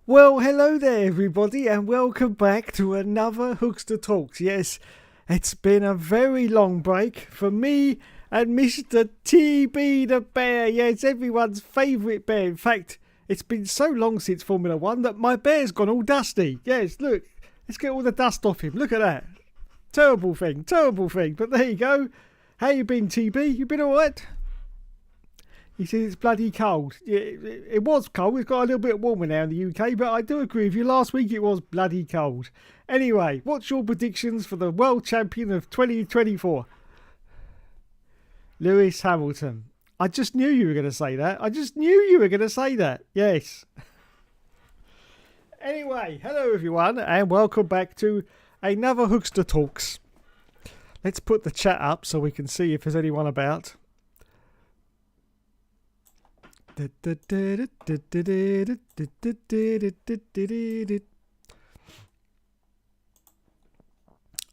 Well, hello there, everybody, and welcome back to another Hookster Talks. Yes, it's been a very long break for me and Mr. TB the Bear. Yes, everyone's favourite bear. In fact, it's been so long since Formula One that my bear's gone all dusty. Yes, look, let's get all the dust off him. Look at that. Terrible thing, terrible thing. But there you go. How you been, TB? You been alright? He says it's bloody cold. It was cold. It's got a little bit warmer now in the UK, but I do agree with you. Last week it was bloody cold. Anyway, what's your predictions for the World Champion of 2024? Lewis Hamilton. I just knew you were going to say that. Yes. Anyway, hello everyone, and welcome back to another Hookster Talks. Let's put the chat up so we can see if there's anyone about.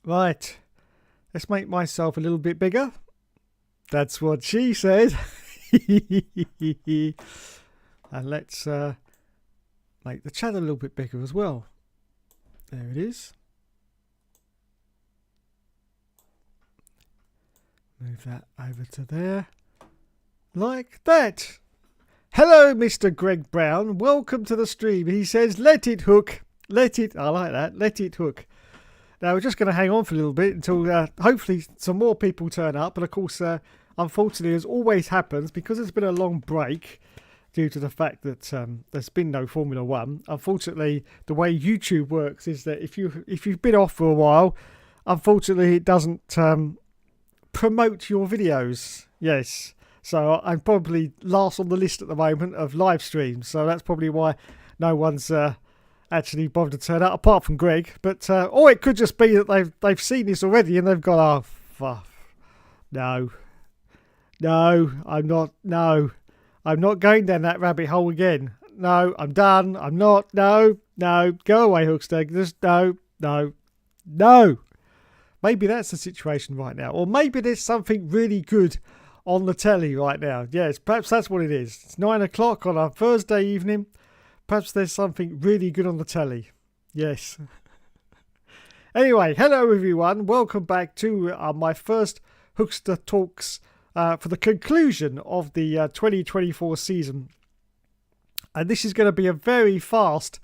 Right, let's make myself a little bit bigger. That's what she said. And let's make the chat a little bit bigger as well. There it is. Move that over to there. Like that. Hello, Mr. Greg Brown. Welcome to the stream. He says, let it hook. Let it. I like that. Let it hook. Now, we're just going to hang on for a little bit until hopefully some more people turn up. But of course, unfortunately, as always happens, because there's been a long break due to the fact that there's been no Formula One. Unfortunately, the way YouTube works is that if you've been off for a while, unfortunately, it doesn't promote your videos. Yes. So I'm probably last on the list at the moment of live streams. So that's probably why no one's actually bothered to turn out, apart from Greg. But or it could just be that they've seen this already and they've gone, oh, fuck. No, I'm not going down that rabbit hole again. No, I'm done. I'm not. No, go away, Hookster. Just no. Maybe that's the situation right now, or maybe there's something really good on the telly right now. Yes, perhaps that's what it is. It's 9 o'clock on a Thursday evening. Perhaps there's something really good on the telly. Yes. Anyway, hello everyone. Welcome back to my first Hookster Talks for the conclusion of the 2024 season. And this is going to be a very fast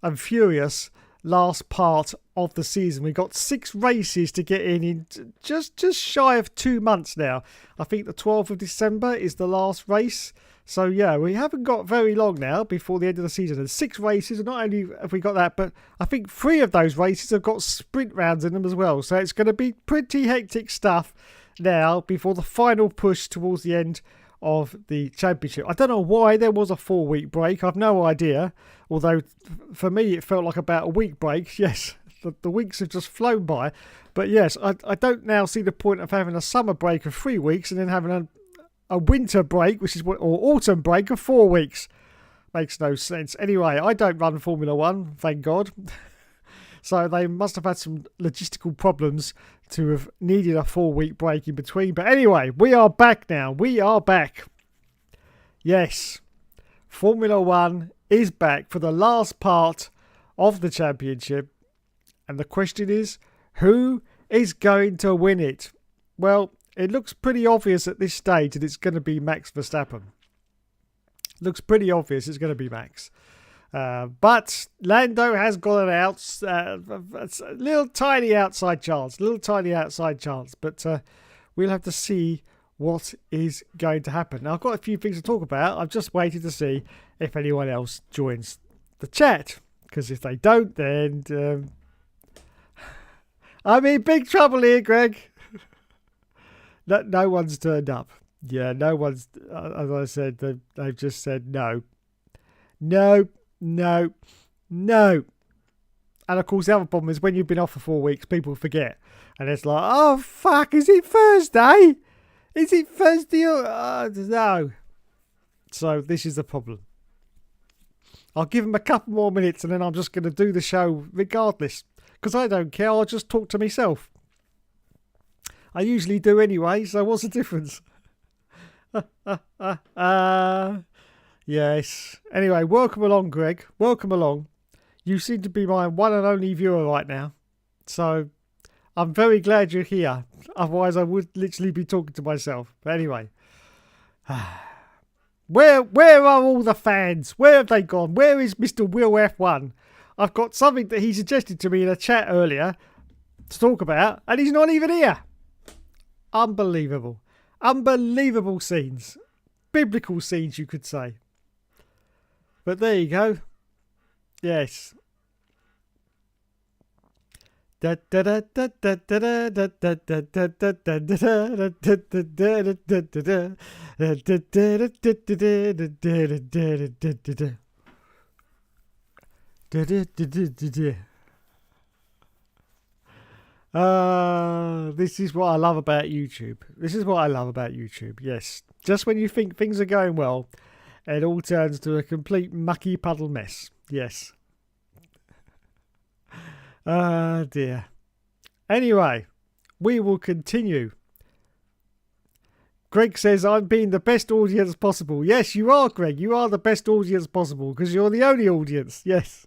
and furious last part of the season. We've got 6 races to get in just shy of 2 months now. I think the 12th of December is the last race. So yeah, we haven't got very long now before the end of the season. And 6 races, and not only have we got that, but I think 3 of those races have got sprint rounds in them as well. So it's going to be pretty hectic stuff now before the final push towards the end of the championship. I don't know why there was a 4-week break. I've no idea. Although for me it felt like about a week break. Yes, the weeks have just flown by. But yes, I don't now see the point of having a summer break of 3 weeks and then having a winter break, or autumn break of 4 weeks. Makes no sense. Anyway, I don't run Formula One, thank God. So they must have had some logistical problems to have needed a 4-week break in between. But anyway, we are back now. We are back. Yes, Formula One is back for the last part of the championship. And the question is, who is going to win it? Well, it looks pretty obvious at this stage that it's going to be Max Verstappen. Looks pretty obvious it's going to be Max. But Lando has got a little tiny outside chance. But we'll have to see what is going to happen. Now, I've got a few things to talk about. I've just waited to see if anyone else joins the chat. Because if they don't, then I'm in big trouble here, Greg. No one's turned up. Yeah, no one's, as I said, they've just said no. No. And of course, the other problem is when you've been off for 4 weeks, people forget. And it's like, oh, fuck, is it Thursday? No. So this is the problem. I'll give them a couple more minutes and then I'm just going to do the show regardless. Because I don't care, I'll just talk to myself. I usually do anyway, so what's the difference? Yes. Anyway, welcome along, Greg. Welcome along. You seem to be my one and only viewer right now. So I'm very glad you're here. Otherwise, I would literally be talking to myself. But anyway. Where are all the fans? Where have they gone? Where is Mr. Will F1? I've got something that he suggested to me in a chat earlier to talk about, and he's not even here. Unbelievable. Unbelievable scenes. Biblical scenes, you could say. But there you go. Yes. This is what I love about YouTube. This is what I love about YouTube. Yes. Just when you think things are going well, it all turns to a complete mucky puddle mess. Yes. Dear. Anyway, we will continue. Greg says, I'm being the best audience possible. Yes, you are, Greg. You are the best audience possible because you're the only audience. Yes.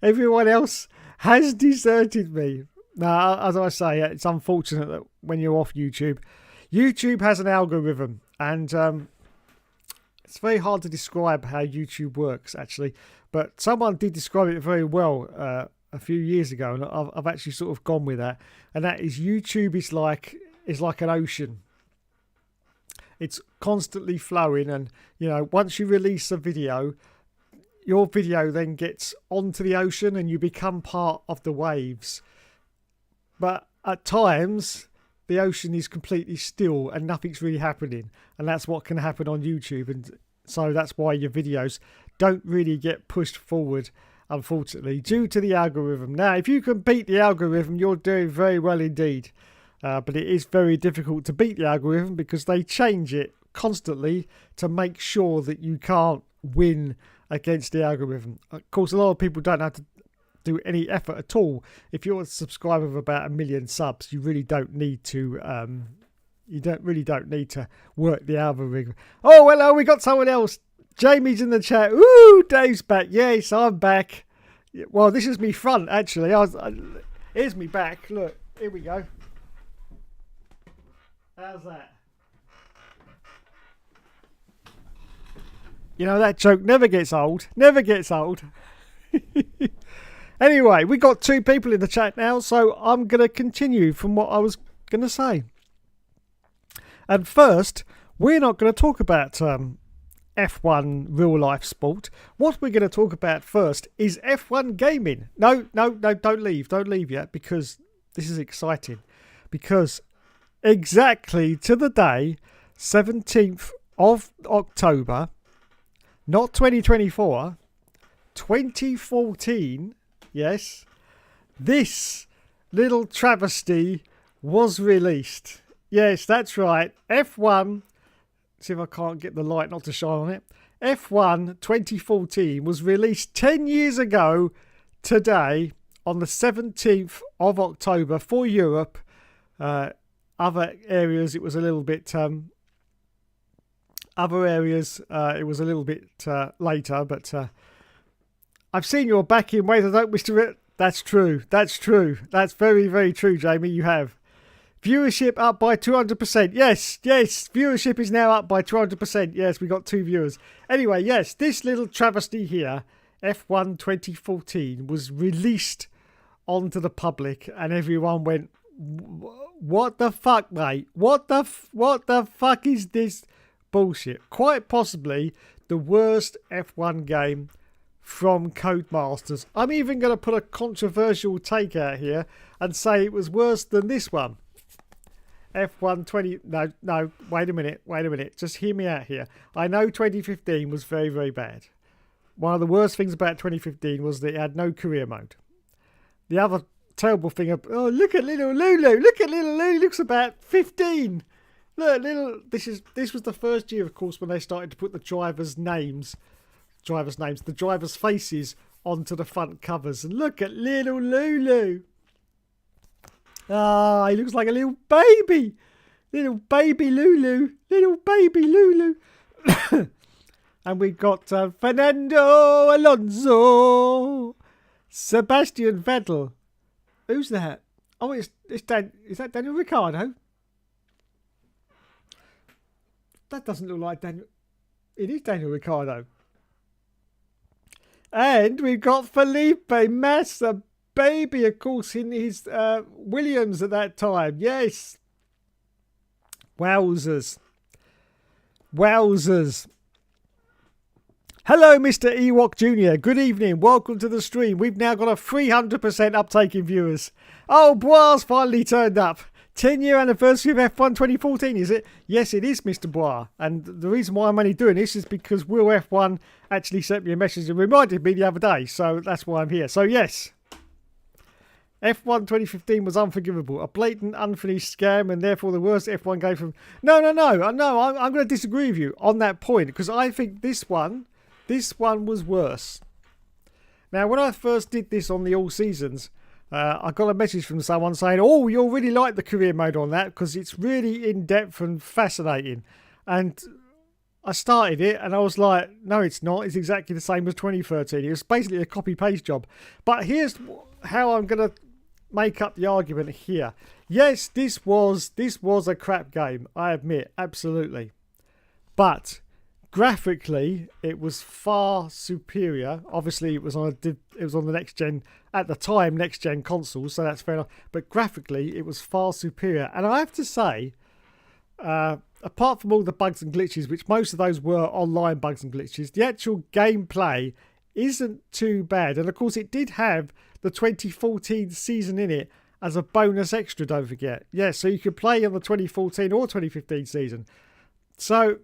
Everyone else has deserted me. Now, as I say, it's unfortunate that when you're off YouTube, YouTube has an algorithm, and it's very hard to describe how YouTube works, actually. But someone did describe it very well a few years ago, and I've actually sort of gone with that. And that is, YouTube is like an ocean. It's constantly flowing, and you know, once you release a video, your video then gets onto the ocean, and you become part of the waves. But at times, the ocean is completely still and nothing's really happening. And that's what can happen on YouTube. And so that's why your videos don't really get pushed forward, unfortunately, due to the algorithm. Now, if you can beat the algorithm, you're doing very well indeed. But it is very difficult to beat the algorithm because they change it constantly to make sure that you can't win against the algorithm. Of course, a lot of people don't have to do any effort at all. If you're a subscriber of about 1 million subs, you really don't need to don't need to work the algorithm. Oh, hello, we got someone else. Jamie's in the chat. Ooh, Dave's back. Yes, I'm back. Well, this is me front, actually. Here's me back. Look, here we go. How's that? You know, that joke never gets old. Never gets old. Anyway, we got 2 people in the chat now, so I'm going to continue from what I was going to say. And first, we're not going to talk about F1 real life sport. What we're going to talk about first is F1 gaming. No, don't leave. Don't leave yet, because this is exciting. Because exactly to the day, 17th of October, not 2024, 2014, yes, this little travesty was released. Yes, that's right. F1, see if I can't get the light not to shine on it. F1 2014 was released 10 years ago today on the 17th of October for Europe. Other areas, it was a little bit... other areas, it was a little bit later, but... I've seen your back in ways I don't wish to... That's true. That's true. That's very, very true, Jamie. You have. Viewership up by 200%. Yes. Viewership is now up by 200%. Yes, we got 2 viewers. Anyway, yes, this little travesty here, F1 2014, was released onto the public, and everyone went, what the fuck, mate? What the fuck is this bullshit? Quite possibly the worst F1 game from Codemasters. I'm even going to put a controversial take out here and say it was worse than this one. F1 20... No, wait a minute. Just hear me out here. I know 2015 was very, very bad. One of the worst things about 2015 was that it had no career mode. The other terrible thing... look at little Lulu. Look at little Lulu. Looks about 15. Look, this was the first year, of course, when they started to put the drivers' faces onto the front covers. And look at little Lulu. Ah, he looks like a little baby. Little baby Lulu. And we've got Fernando Alonso. Sebastian Vettel. Who's that? Oh, it's Dan. Is that Daniel Ricciardo? That doesn't look like Daniel. It is Daniel Ricciardo. And we've got Felipe Massa, baby, of course, in his Williams at that time. Yes. Wowzers. Wowzers. Hello, Mr. Ewok Jr. Good evening. Welcome to the stream. We've now got a 300% uptake in viewers. Oh, Bois finally turned up. 10-year anniversary of F1 2014, is it? Yes, it is, Mr. Bois. And the reason why I'm only doing this is because Will F1 actually sent me a message and reminded me the other day. So that's why I'm here. So, yes. F1 2015 was unforgivable. A blatant, unfinished scam and therefore the worst F1 game from... No. I'm going to disagree with you on that point because I think this one was worse. Now, when I first did this on the All Seasons, I got a message from someone saying, oh, you'll really like the career mode on that because it's really in-depth and fascinating. And I started it and I was like, no, it's not. It's exactly the same as 2013. It was basically a copy-paste job. But here's how I'm going to make up the argument here. Yes, this was a crap game. I admit, absolutely. But... graphically, it was far superior. Obviously, it was on the next gen at the time, next gen consoles, so that's fair enough. But graphically, it was far superior. And I have to say, apart from all the bugs and glitches, which most of those were online bugs and glitches, the actual gameplay isn't too bad. And of course, it did have the 2014 season in it as a bonus extra. Don't forget, yeah. So you could play on the 2014 or 2015 season. So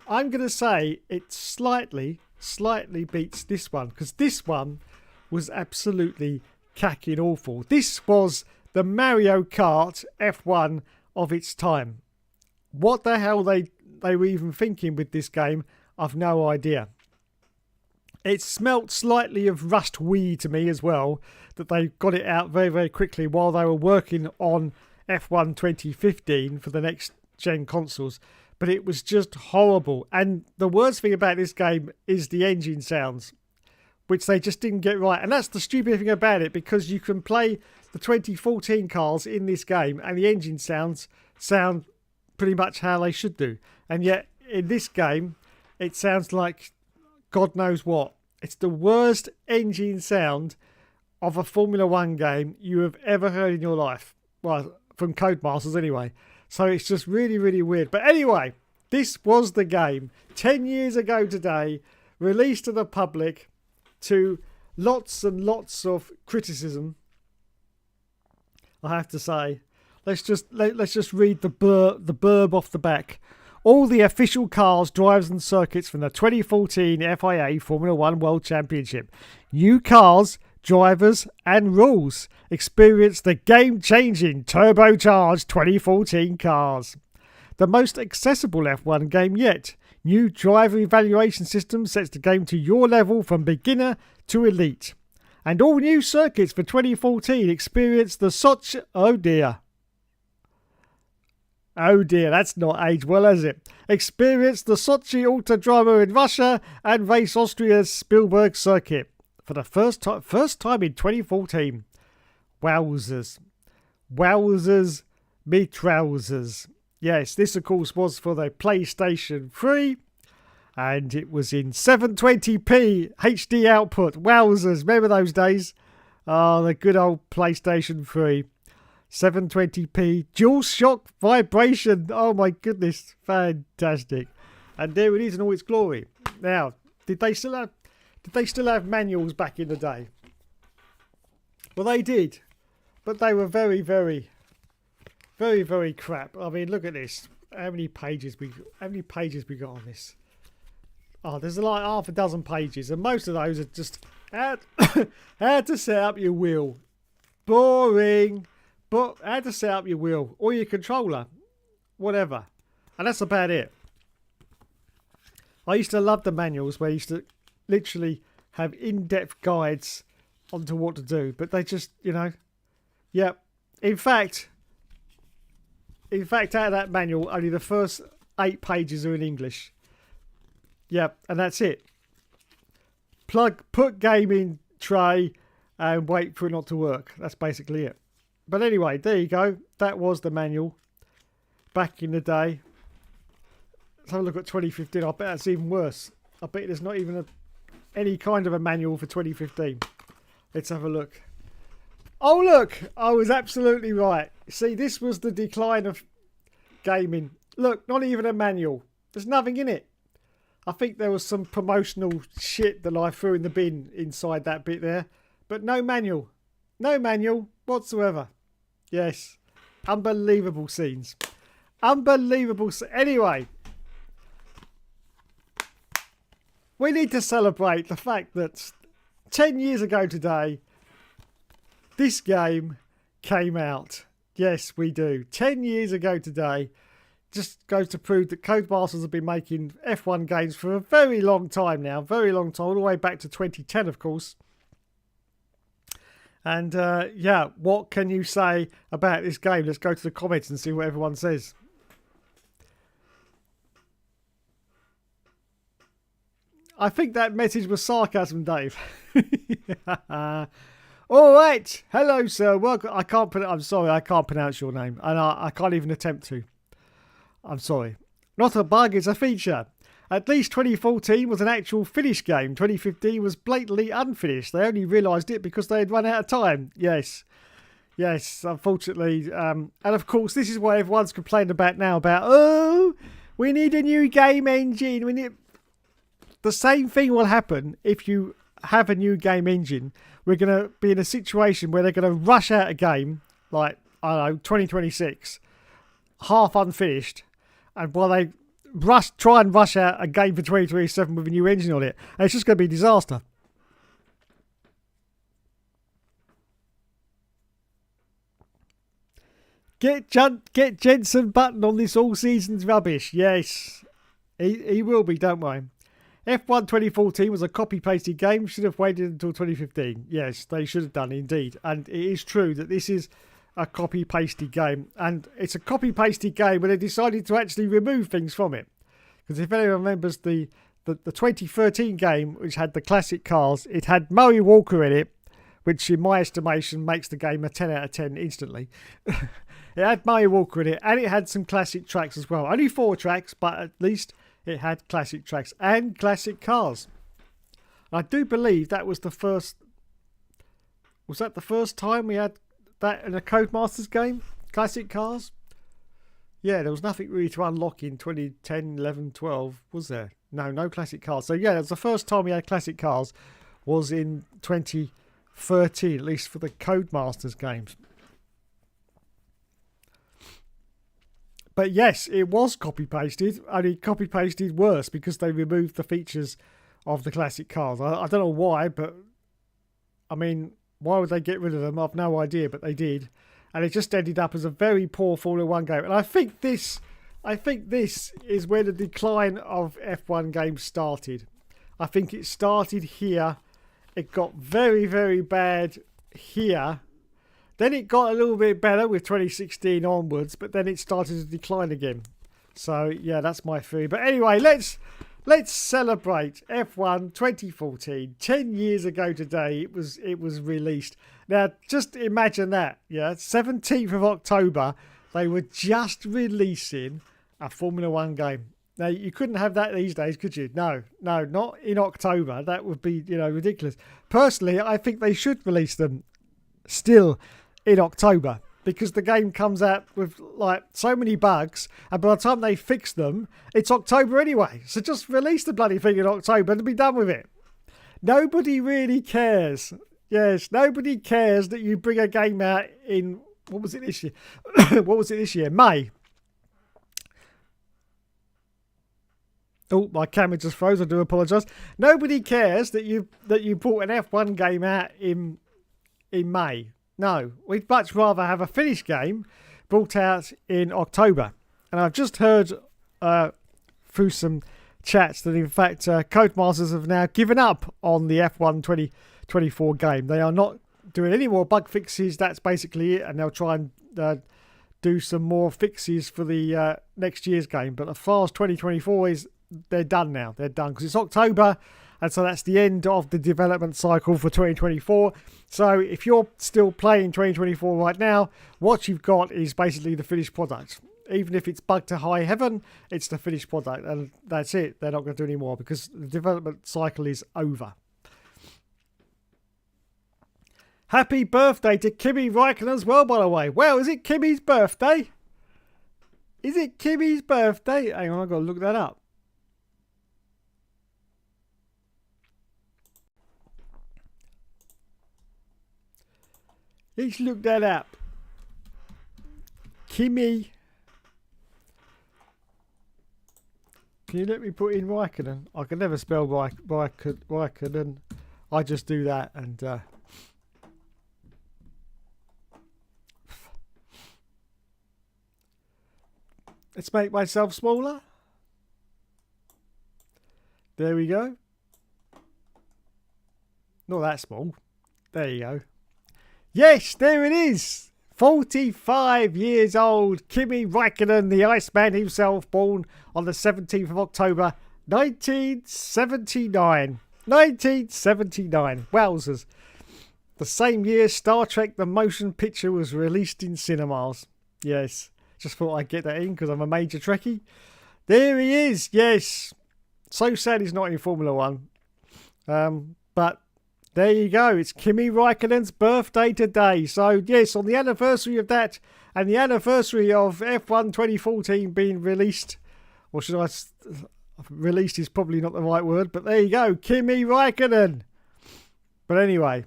I'm going to say it slightly beats this one because this one was absolutely cacking awful. This was the Mario Kart F1 of its time. What the hell they were even thinking with this game, I've no idea. It smelt slightly of Rust Wii to me as well, that they got it out very, very quickly while they were working on F1 2015 for the next gen consoles. But it was just horrible. And the worst thing about this game is the engine sounds, which they just didn't get right. And that's the stupid thing about it, because you can play the 2014 cars in this game and the engine sounds sound pretty much how they should do. And yet, in this game, it sounds like God knows what. It's the worst engine sound of a Formula 1 game you have ever heard in your life. Well, from Codemasters anyway. So it's just really, really weird. But anyway, this was the game. 10 years ago today, released to the public to lots and lots of criticism, I have to say. Let's just read the blurb off the back. All the official cars, drivers and circuits from the 2014 FIA Formula 1 World Championship. New cars, drivers and rules. Experience the game-changing turbocharged 2014 cars. The most accessible F1 game yet. New driver evaluation system sets the game to your level from beginner to elite. And all new circuits for 2014. Experience the Sochi... Oh dear, that's not aged well, has it? Experience the Sochi Autodromo in Russia and race Austria's Spielberg circuit for the first time in 2014. Wowzers. Wowzers me trousers. Yes, this of course was for the PlayStation 3 and it was in 720p HD output. Wowzers, remember those days? Oh, the good old PlayStation 3. 720p dual shock vibration. Oh my goodness, fantastic. And there it is in all its glory. Now, did they still have manuals back in the day? Well, they did, but they were very, very, very, very crap. I mean, look at this. How many pages we got on this? Oh, there's like half a dozen pages, and most of those are just how to set up your wheel. Boring. But how to set up your wheel or your controller, whatever. And that's about it. I used to love the manuals where you used to literally have in-depth guides onto what to do. But they just, yeah. In fact, out of that manual, only the first 8 pages are in English. Yeah, and that's it. Put game in tray and wait for it not to work. That's basically it. But anyway, there you go. That was the manual back in the day. Let's have a look at 2015. I bet that's even worse. I bet there's not even any kind of a manual for 2015. Let's have a look. Oh, look. I was absolutely right. See, this was the decline of gaming. Look, not even a manual. There's nothing in it. I think there was some promotional shit that I threw in the bin inside that bit there. But no manual. No manual whatsoever. Yes. Unbelievable scenes. Unbelievable. Anyway. We need to celebrate the fact that 10 years ago today, this game came out. Yes, we do. 10 years ago today. Just goes to prove that Codemasters have been making F1 games for a very long time now. Very long time. All the way back to 2010, of course. And yeah, what can you say about this game? Let's go to the comments and see what everyone says. I think that message was sarcasm, Dave. All right. Hello, sir. Welcome. I'm sorry, I can't pronounce your name. And I can't even attempt to. I'm sorry. Not a bug, it's a feature. At least 2014 was an actual finished game. 2015 was blatantly unfinished. They only realised it because they had run out of time. Yes. Yes, unfortunately. And of course, this is what everyone's complaining about now. About, oh, we need a new game engine. The same thing will happen if you have a new game engine. We're going to be in a situation where they're going to rush out a game, like, I don't know, 2026, half unfinished. And while they try and rush out a game for 2027 with a new engine on it, and it's just going to be a disaster. Get Jensen Button on this all season's rubbish. Yes, he will be, don't worry. F1 2014 was a copy-pasted game. Should have waited until 2015. Yes, they should have done, indeed. And it is true that this is a copy-pasted game. And it's a copy-pasted game where they decided to actually remove things from it. Because if anyone remembers the 2013 game, which had the classic cars, it had Murray Walker in it, which in my estimation makes the game a 10 out of 10 instantly. It had Murray Walker in it, and it had some classic tracks as well. Only 4 tracks, but at least it had classic tracks and classic cars. I do believe that was the first... Was that the first time we had that in a Codemasters game? Classic cars? Yeah, there was nothing really to unlock in 2010, 11, 12, was there? No classic cars. So yeah, it was the first time we had classic cars was in 2013, at least for the Codemasters games. But yes, it was copy-pasted, only copy-pasted worse because they removed the features of the classic cars. I don't know why, but I mean, why would they get rid of them? I've no idea, but they did. And it just ended up as a very poor Formula 1 game. And I think this is where the decline of F1 games started. I think it started here. It got very, very bad here. Then it got a little bit better with 2016 onwards, but then it started to decline again. So yeah, that's my theory. But anyway, let's celebrate F1 2014. 10 years ago today, it was released. Now just imagine that. Yeah, 17th of October, they were just releasing a Formula 1 game. Now you couldn't have that these days, could you? No, not in October. That would be, ridiculous. Personally, I think they should release them still in October, because the game comes out with like so many bugs, and by the time they fix them, it's October anyway. So just release the bloody thing in October and be done with it. Nobody really cares. Yes, nobody cares that you bring a game out in, what was it this year? What was it this year? May. Oh, my camera just froze. I do apologise. Nobody cares that you brought an F1 game out in May. No, we'd much rather have a finished game brought out in October. And I've just heard through some chats that in fact Codemasters have now given up on the F1 2024 game. They are not doing any more bug fixes. That's basically it. And they'll try and do some more fixes for the next year's game. But as far as 2024 is, they're done now. They're done because it's October. And so that's the end of the development cycle for 2024. So if you're still playing 2024 right now, what you've got is basically the finished product. Even if it's bugged to high heaven, it's the finished product. And that's it. They're not going to do any more because the development cycle is over. Happy birthday to Kimi Räikkönen as well, by the way. Well, is it Kimi's birthday? Is it Kimi's birthday? Hang on, I've got to look that up. Let's look that up. Kimi. Can you let me put in Räikkönen? I can never spell Räikkönen. I just do that and... Let's make myself smaller. There we go. Not that small. There you go. Yes, there it is. 45 years old. Kimi Räikkönen, the Iceman himself, born on the 17th of October, 1979. 1979. Wowzers. The same year Star Trek the Motion Picture was released in cinemas. Yes. Just thought I'd get that in because I'm a major Trekkie. There he is. Yes. So sad he's not in Formula 1. But there you go. It's Kimi Räikkönen's birthday today. So, yes, on the anniversary of that and the anniversary of F1 2014 being released, or should I... Released is probably not the right word, but there you go. Kimi Räikkönen. But anyway,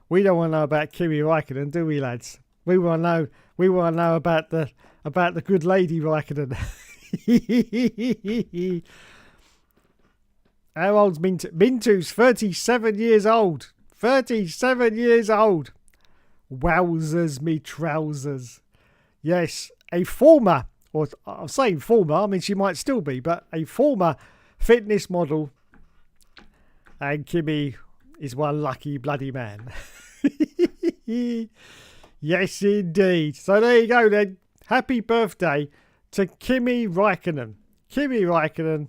we don't want to know about Kimi Räikkönen, do we, lads? We want to know about the good lady Räikkönen. How old's Mintu? Mintu's 37 years old. 37 years old. Wowzers me trousers. Yes, a former, or I'm saying former, I mean she might still be, but a former fitness model. And Kimi is one lucky bloody man. Yes, indeed. So there you go then. Happy birthday to Kimi Räikkönen. Kimi Räikkönen,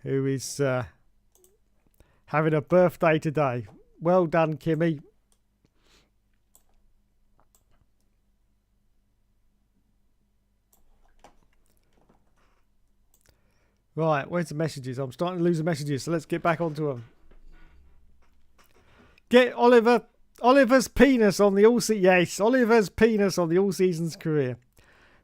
who is having a birthday today. Well done, Kimi. Right, where's the messages? I'm starting to lose the messages, so let's get back onto them. Get Oliver's penis on the all seasons. Yes, Oliver's penis on the all seasons career.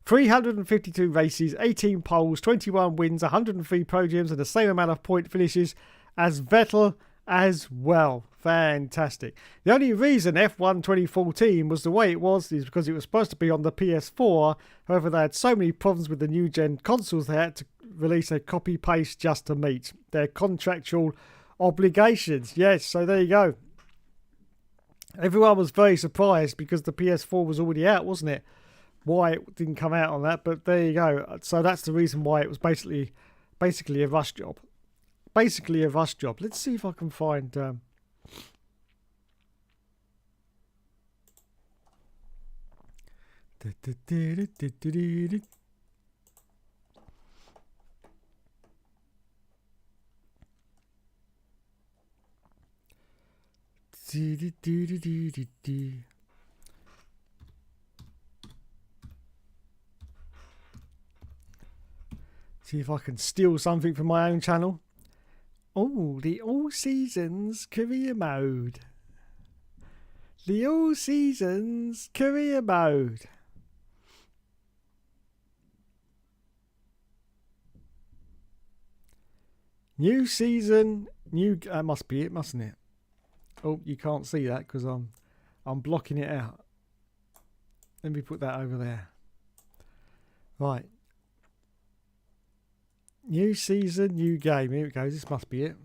352 races, 18 poles, 21 wins, 103 podiums, and the same amount of point finishes as Vettel as well. Fantastic. The only reason F1 2014 was the way it was is because it was supposed to be on the PS4. However, they had so many problems with the new gen consoles they had to release a copy paste just to meet their contractual obligations. Yes, so there you go. Everyone was very surprised because the PS4 was already out, wasn't it? Why it didn't come out on that, but there you go. So that's the reason why it was basically a rush job. Basically a rush job. Let's see if I can find... See if I can steal something from my own channel. Oh, the all seasons career mode. The all seasons career mode. New season, new. That must be it, mustn't it? Oh, you can't see that because I'm blocking it out. Let me put that over there. Right. New season, new game. Here it goes. This must be it.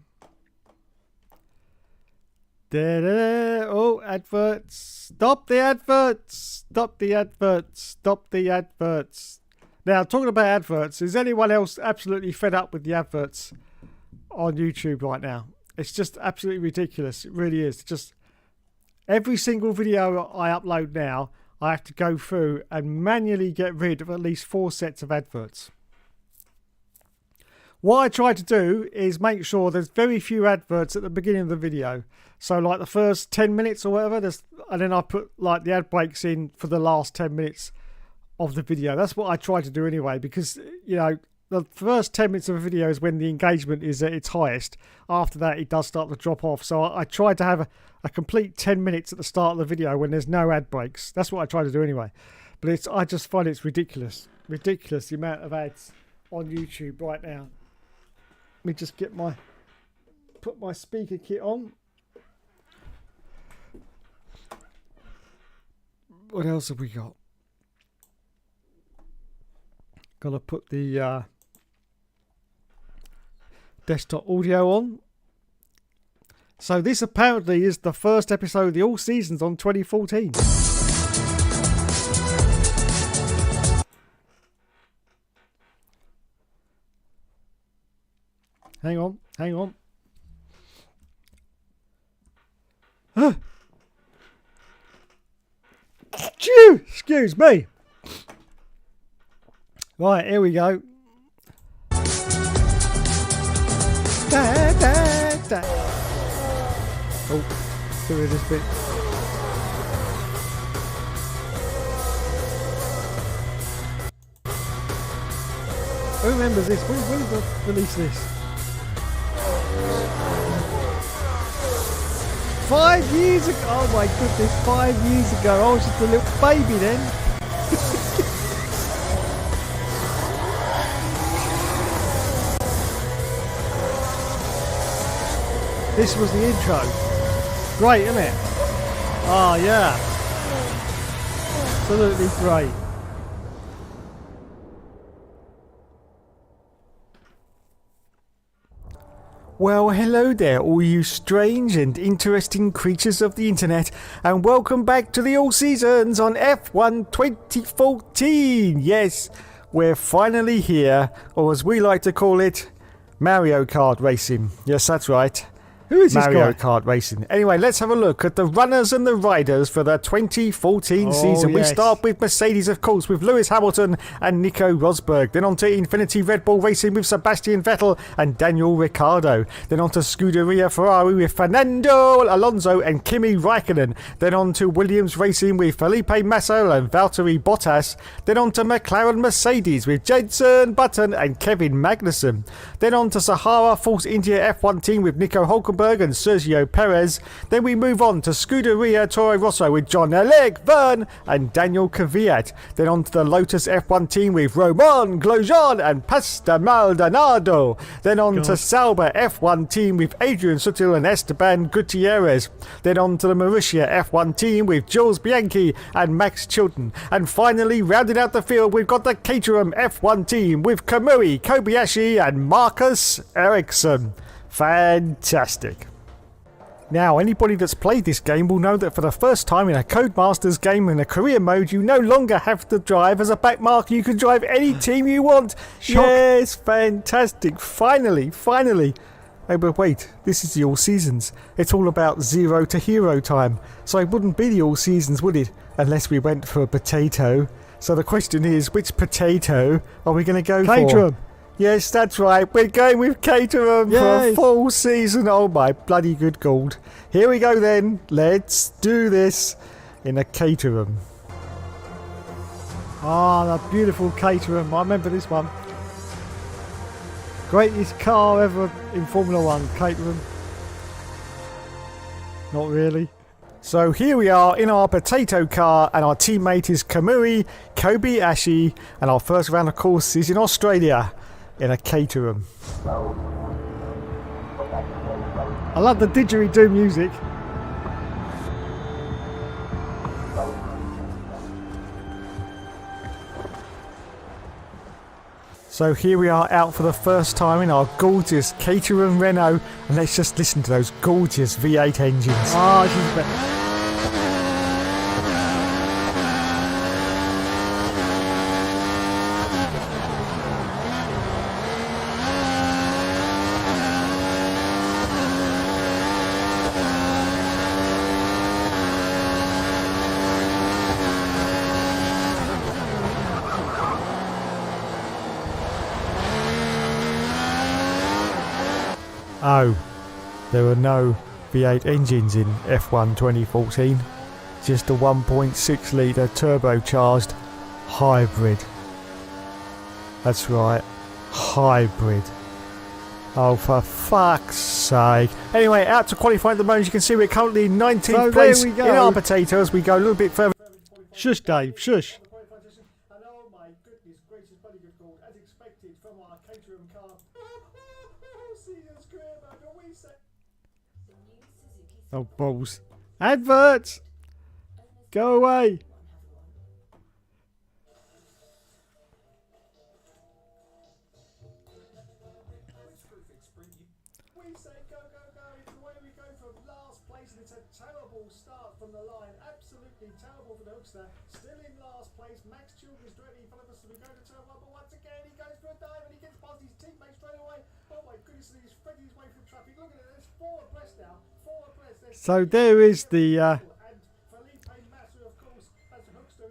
Da-da-da. Oh, adverts. Stop the adverts. Stop the adverts. Stop the adverts. Now, talking about adverts, is anyone else absolutely fed up with the adverts on YouTube right now? It's just absolutely ridiculous. It really is. Just every single video I upload now, I have to go through and manually get rid of at least 4 sets of adverts. What I try to do is make sure there's very few adverts at the beginning of the video. So like the first 10 minutes or whatever, and then I put like the ad breaks in for the last 10 minutes of the video. That's what I try to do anyway, because, you know, the first 10 minutes of a video is when the engagement is at its highest. After that, it does start to drop off. So I try to have a complete 10 minutes at the start of the video when there's no ad breaks. That's what I try to do anyway. But I just find it's ridiculous. Ridiculous, the amount of ads on YouTube right now. Let me just put my speaker kit on. What else have we got? Got to put the desktop audio on. So this apparently is the first episode of the All Seasons on 2014. Hang on. Excuse me. Right, here we go. Oh, doing this bit. Who remembers this? When did I release this? 5 years ago. Oh my goodness, 5 years ago. I was just a little baby then. This was the intro. Great, isn't it? Oh yeah. Absolutely great. Well, hello there, all you strange and interesting creatures of the internet, and welcome back to the All Seasons on F1 2014. Yes, we're finally here, or as we like to call it, Mario Kart racing. Yes, that's right. Who is this guy? Mario Kart racing. Anyway, let's have a look at the runners and the riders for the 2014 season. Yes. We start with Mercedes, of course, with Lewis Hamilton and Nico Rosberg. Then on to Infinity Red Bull Racing with Sebastian Vettel and Daniel Ricciardo. Then on to Scuderia Ferrari with Fernando Alonso and Kimi Raikkonen. Then on to Williams Racing with Felipe Massa and Valtteri Bottas. Then on to McLaren Mercedes with Jenson Button and Kevin Magnussen. Then on to Sahara Force India F1 team with Nico Hulkenberg and Sergio Perez. Then we move on to Scuderia Toro Rosso with John Alec Verne and Daniel Kvyat. Then on to the Lotus F1 team with Romain Grosjean and Pasta Maldonado. Then on to Sauber F1 team with Adrian Sutil and Esteban Gutierrez. Then on to the Mauritia F1 team with Jules Bianchi and Max Chilton. And finally, rounding out the field, we've got the Caterham F1 team with Kamui Kobayashi and Marcus Ericsson. Fantastic. Now, anybody that's played this game will know that for the first time in a Codemasters game in a career mode, you no longer have to drive as a backmarker. You can drive any team you want. Shock. Yes, fantastic. Finally. Oh, but wait, this is the All Seasons. It's all about zero to hero time. So it wouldn't be the All Seasons, would it? Unless we went for a potato. So the question is, which potato are we going to go for? Yes, that's right. We're going with Caterham for a full season. Oh my bloody good gold. Here we go then. Let's do this in a Caterham. Ah, the beautiful Caterham. I remember this one. Greatest car ever in Formula 1, Caterham. Not really. So here we are in our potato car, and our teammate is Kamui Kobayashi, and our first round of course is in Australia. In a Caterham. I love the didgeridoo music. So here we are out for the first time in our gorgeous Caterham Renault, and let's just listen to those gorgeous V8 engines. Ah, she's better. Oh, there are no V8 engines in F1 2014. Just a 1.6 litre turbocharged hybrid. That's right, hybrid. Oh, for fuck's sake. Anyway, out to qualify at the moment. You can see we're currently in 19th place in our potatoes. We go a little bit further. Shush, Dave, shush. And oh my goodness gracious, bloody good call. As expected from our Caterham car. Oh, balls. Adverts! Go away! We say go, go, go. It's the way we go from last place, and it's a terrible start from the line. Absolutely terrible for the Hookster. Still in last place. Max Childers directly in front of us. So we go to turn one, but once again he goes for a dive and he gets past his teammates straight away. Oh my goodness, he's spreading his way through traffic. Look at it, there's 4 abreast now. 4 abreast. So there is the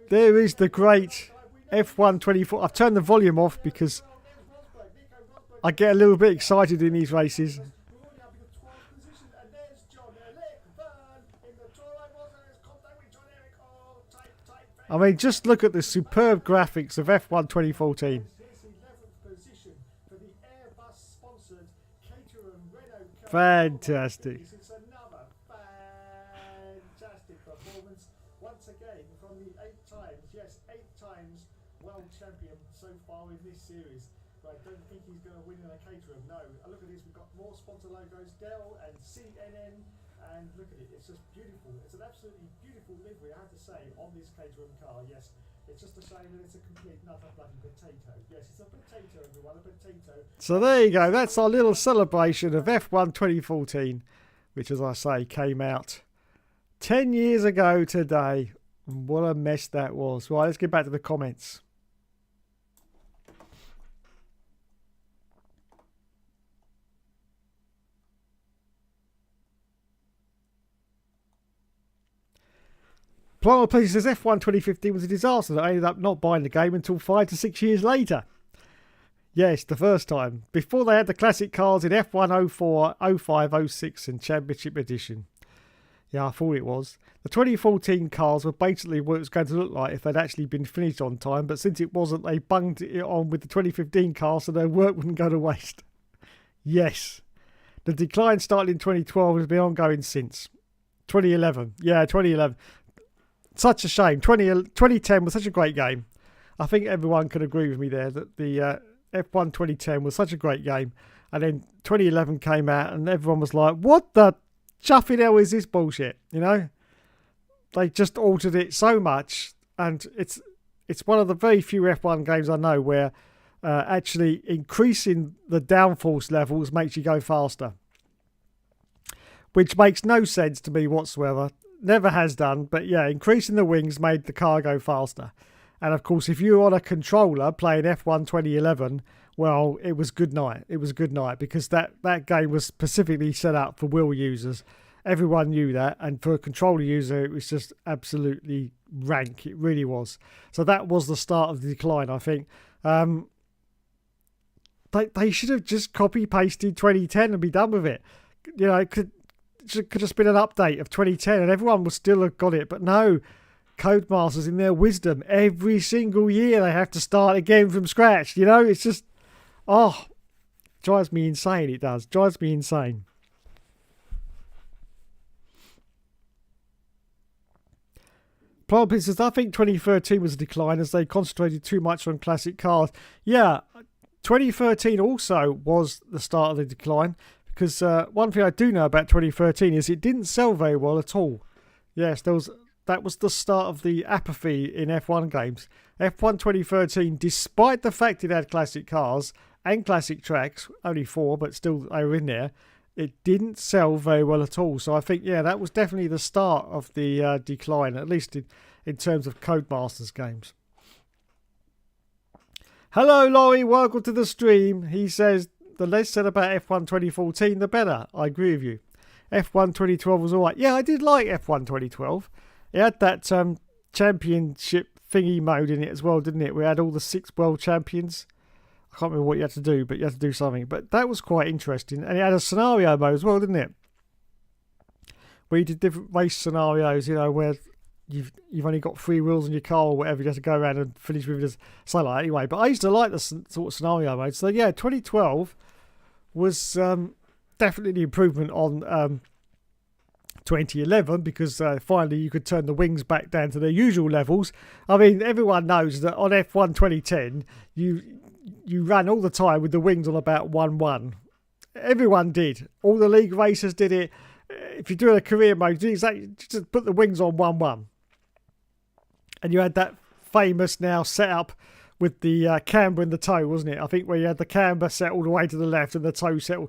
there is the great F1 24. I've turned the volume off because I get a little bit excited in these races. I mean, just look at the superb graphics of F1 2014. Fantastic. It's another fantastic performance once again from the 8 times, yes, 8 times world champion so far in this series. But I don't think he's going to win in a Caterham. No, look at this. We've got more sponsor logos, Dell and CNN, and look at it. It's just beautiful. It's an absolutely beautiful livery, I have to say, on this Caterham car. Yes, it's just a shame that it's a complete nutter bloody potato. Yes, it's a potato, everyone, a potato. So there you go. That's our little celebration of F1 2014, which, as I say, came out 10 years ago today. What a mess that was. Right, let's get back to the comments. Plano Place says F1 2015 was a disaster. I ended up not buying the game until 5 to 6 years later. Yes, the first time. Before they had the classic cars in F1 04, 05, 06 and Championship Edition. Yeah, I thought it was. The 2014 cars were basically what it was going to look like if they'd actually been finished on time, but since it wasn't, they bunged it on with the 2015 cars so their work wouldn't go to waste. Yes. The decline started in 2012 and has been ongoing since. 2011. Yeah, 2011. Such a shame. 2010 was such a great game. I think everyone could agree with me there that the F1 2010 was such a great game. And then 2011 came out and everyone was like, what the chuffing hell is this bullshit? You know? They just altered it so much. And it's one of the very few F1 games I know where actually increasing the downforce levels makes you go faster. Which makes no sense to me whatsoever. Never has done, but yeah, increasing the wings made the car go faster. And of course, if you were on a controller playing F1 2011, well, it was good night. It was good night because that game was specifically set up for wheel users. Everyone knew that, and for a controller user, it was just absolutely rank. It really was. So that was the start of the decline, I think. They should have just copy-pasted 2010 and be done with it. You know, it could just been an update of 2010 and everyone would still have got it, but no. Codemasters, in their wisdom, every single year they have to start again from scratch. You know, it's just, drives me insane. It does. Drives me insane. Plant says, I think 2013 was a decline as they concentrated too much on classic cars. Yeah, 2013 also was the start of the decline. Because one thing I do know about 2013 is it didn't sell very well at all. Yes, that was the start of the apathy in F1 games. F1 2013, despite the fact it had classic cars and classic tracks, only 4, but still they were in there, it didn't sell very well at all. So I think, yeah, that was definitely the start of the decline, at least in terms of Codemasters games. Hello, Laurie. Welcome to the stream. He says, the less said about F1 2014, the better. I agree with you. F1 2012 was all right. Yeah, I did like F1 2012. It had that championship thingy mode in it as well, didn't it? We had all the 6 world champions. I I can't remember what you had to do, but you had to do something. But that was quite interesting. And it had a scenario mode as well, didn't it? Where you did different race scenarios, where you've only got 3 wheels in your car or whatever. You have to go around and finish with it. So like anyway. But I used to like the sort of scenario mode. So yeah, 2012 was definitely an improvement on 2011 because finally you could turn the wings back down to their usual levels. I mean, everyone knows that on F1 2010 you ran all the time with the wings on about 1-1. Everyone did. All the league racers did it. If you're doing a career mode, you just put the wings on 1-1. And you had that famous now setup with the camber and the toe, wasn't it? I think where you had the camber set all the way to the left and the toe set.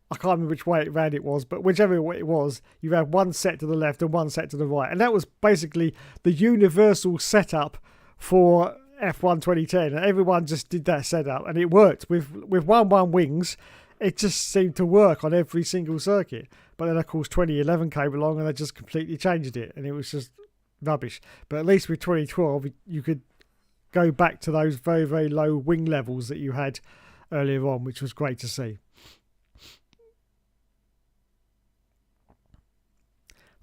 I can't remember which way around it was, but whichever way it was, you had one set to the left and one set to the right. And that was basically the universal setup for F1 2010. And everyone just did that setup, and it worked. With 1-1 wings, it just seemed to work on every single circuit. But then, of course, 2011 came along and they just completely changed it, and it was just rubbish. But at least with 2012, you could go back to those very, very low wing levels that you had earlier on, which was great to see.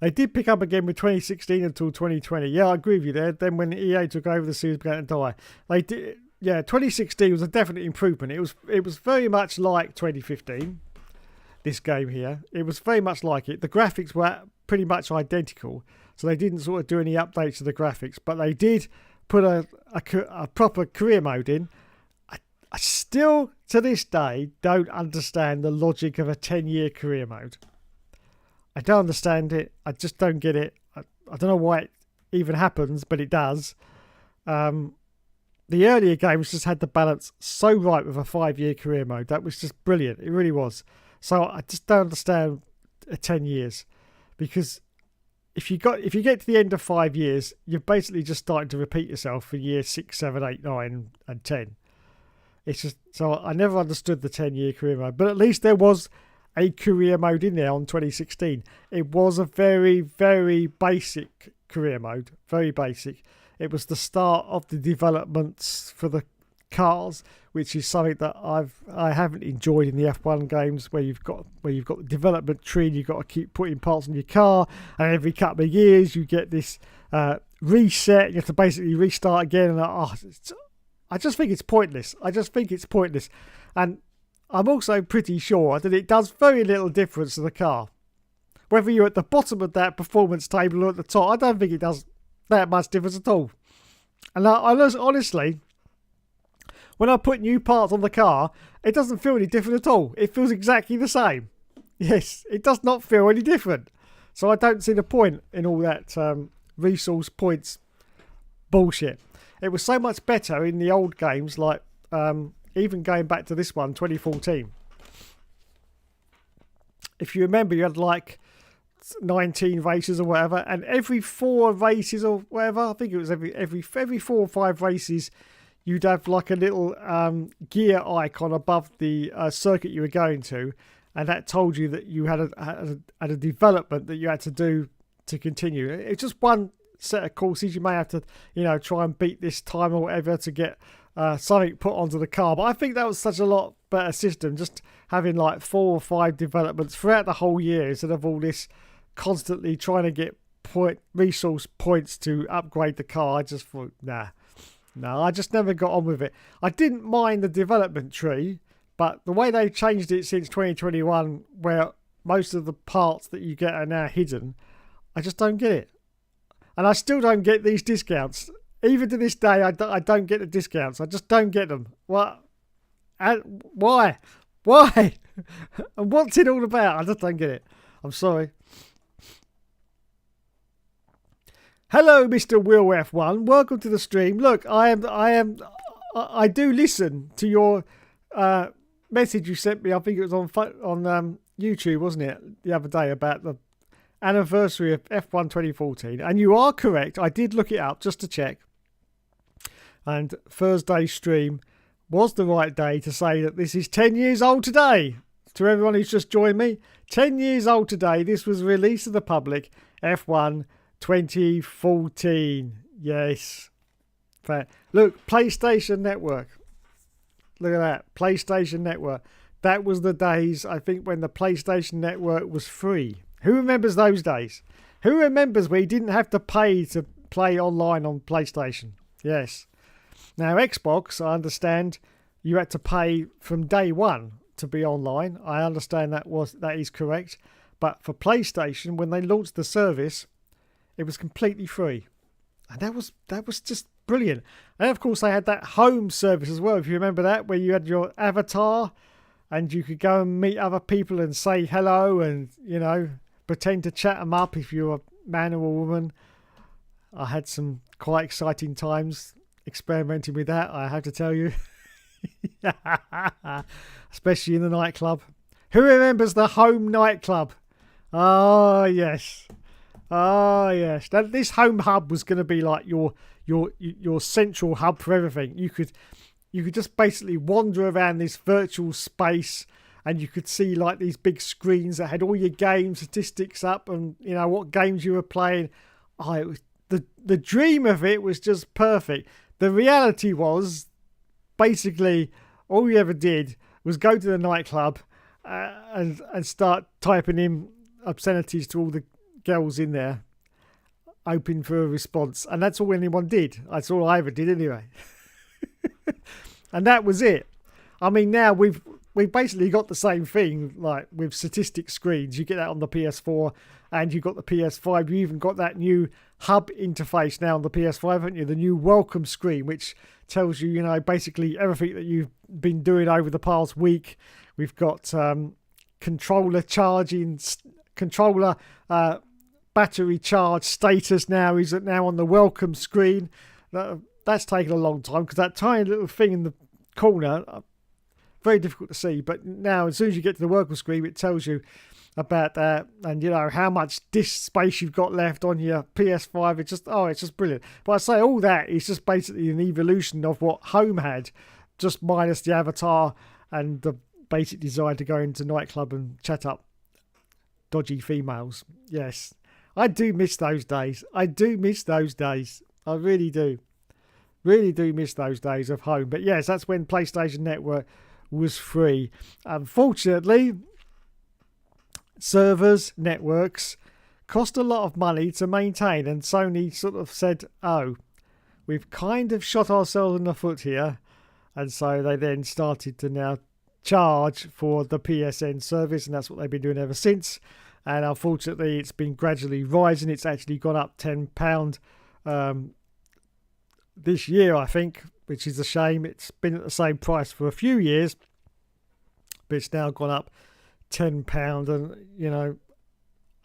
They did pick up again with 2016 until 2020. Yeah, I agree with you there. Then when EA took over, the series began to die. They did. Yeah, 2016 was a definite improvement. It was very much like 2015. This game here, it was very much like it. The graphics were pretty much identical, so they didn't sort of do any updates to the graphics, but they did put a proper career mode in. I still, to this day, don't understand the logic of a 10-year career mode. I don't understand it. I just don't get it. I don't know why it even happens, but it does. The earlier games just had the balance so right with a 5-year career mode. That was just brilliant. It really was. So I just don't understand 10 years, because if you get to the end of 5 years, you're basically just starting to repeat yourself for year 6, 7, 8, 9, and 10. It's just, so I never understood the 10-year career mode, but at least there was a career mode in there on 2016. It was a very, very basic career mode, very basic. It was the start of the developments for the cars, which is something that I haven't enjoyed in the F1 games, where you've got the development tree and you've got to keep putting parts on your car, and every couple of years you get this reset. You have to basically restart again, and I just think it's pointless. And I'm also pretty sure that it does very little difference to the car. Whether you're at the bottom of that performance table or at the top, I don't think it does that much difference at all. And honestly, when I put new parts on the car, it doesn't feel any different at all. It feels exactly the same. Yes, it does not feel any different. So I don't see the point in all that resource points bullshit. It was so much better in the old games, like even going back to this one, 2014. If you remember, you had like 19 races or whatever, and every 4 races or whatever, I think it was every 4 or 5 races, you'd have like a little gear icon above the circuit you were going to, and that told you that you had a development that you had to do to continue. It's just one set of courses. You may have to, try and beat this time or whatever to get something put onto the car. But I think that was such a lot better system, just having like 4 or 5 developments throughout the whole year instead of all this constantly trying to get resource points to upgrade the car. I just thought, no, I just never got on with it. I didn't mind the development tree, but the way they changed it since 2021, where most of the parts that you get are now hidden, I just don't get it. And I still don't get these discounts. Even to this day, I don't get the discounts. I just don't get them. What? And why? Why? And what's it all about? I just don't get it. I'm sorry. Hello, Mr. Will F1. Welcome to the stream. Look, I do listen to your message you sent me. I think it was on YouTube, wasn't it, the other day, about the anniversary of F1 2014. And you are correct. I did look it up just to check. And Thursday's stream was the right day to say that this is 10 years old today. To everyone who's just joined me, 10 years old today. This was released to the public, F1 2014. Yes. Look, PlayStation Network. Look at that. PlayStation Network. That was the days, I think, when the PlayStation Network was free. Who remembers those days? Who remembers where you didn't have to pay to play online on PlayStation? Yes. Now, Xbox, I understand you had to pay from day one to be online. I understand that is correct. But for PlayStation, when they launched the service, it was completely free. And that was just brilliant. And of course, they had that home service as well, if you remember that, where you had your avatar and you could go and meet other people and say hello and, pretend to chat them up if you're a man or a woman. I had some quite exciting times experimenting with that, I have to tell you. Especially in the nightclub. Who remembers the home nightclub? Oh, yes. Oh, yes. This home hub was going to be like your central hub for everything. You could just basically wander around this virtual space and you could see like these big screens that had all your game statistics up and, what games you were playing. Oh, it was, the dream of it was just perfect. The reality was basically all you ever did was go to the nightclub and start typing in obscenities to all the girls in there, hoping for a response. And that's all anyone did. That's all I ever did anyway. And that was it. I mean, now we've basically got the same thing, like with statistic screens. You get that on the PS4 and you've got the PS5. You even got that new hub interface now on the PS5, haven't you? The new welcome screen, which tells you, basically everything that you've been doing over the past week. We've got controller charging, controller battery charge status now is now on the welcome screen. That's taken a long time because that tiny little thing in the corner, very difficult to see, but now as soon as you get to the welcome screen, it tells you about that and how much disk space you've got left on your PS5. It's just brilliant. But I say all that is just basically an evolution of what home had, just minus the avatar and the basic desire to go into nightclub and chat up dodgy females. Yes, I do miss those days. I really do. Really do miss those days of home. But yes, that's when PlayStation Network was free. Unfortunately, servers, networks cost a lot of money to maintain, and Sony sort of said, we've kind of shot ourselves in the foot here. And so they then started to now charge for the PSN service, and that's what they've been doing ever since. And unfortunately, it's been gradually rising. It's actually gone up £10 this year, I think, which is a shame. It's been at the same price for a few years, but it's now gone up £10. And,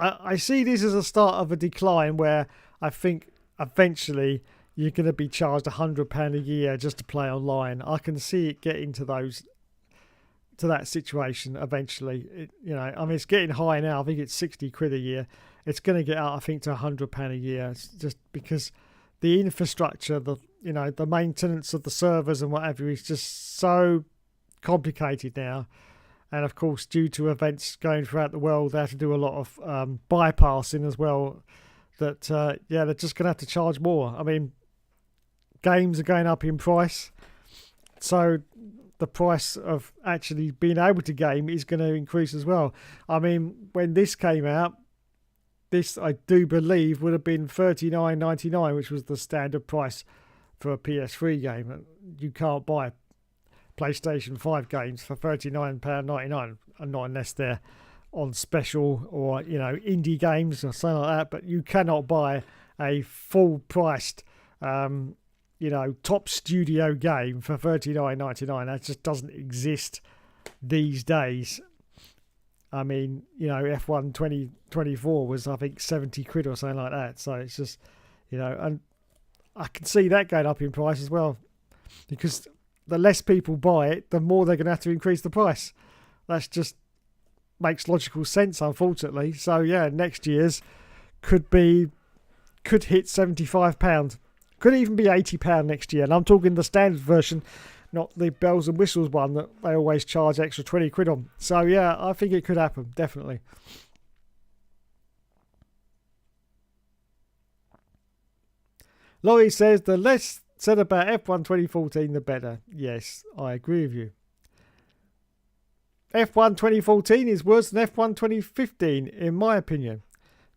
I see this as a start of a decline where I think eventually you're going to be charged £100 a year just to play online. I can see it getting to that situation eventually. It's getting high now. I think it's £60 a year. It's going to get out, I think, to £100 a year. It's just because the infrastructure, the maintenance of the servers and whatever is just so complicated now. And of course, due to events going throughout the world, they have to do a lot of bypassing as well. That they're just going to have to charge more. I mean, games are going up in price, so the price of actually being able to game is going to increase as well. I mean, when this came out, this I do believe would have been $39.99, which was the standard price for a PS3 game. You can't buy PlayStation 5 games for £39.99, and not unless they're on special or indie games or something like that. But you cannot buy a full priced top studio game for $39.99. That just doesn't exist these days. I mean, F1 2024 was, I think, £70 or something like that. So it's just, and I can see that going up in price as well, because the less people buy it, the more they're going to have to increase the price. That's just makes logical sense, unfortunately. So yeah, next year's could hit £75. Could even be £80 next year. And I'm talking the standard version, not the bells and whistles one that they always charge extra £20 on. So yeah, I think it could happen, definitely. Laurie says the less said about F1 2014, the better. Yes, I agree with you. F1 2014 is worse than F1 2015, in my opinion.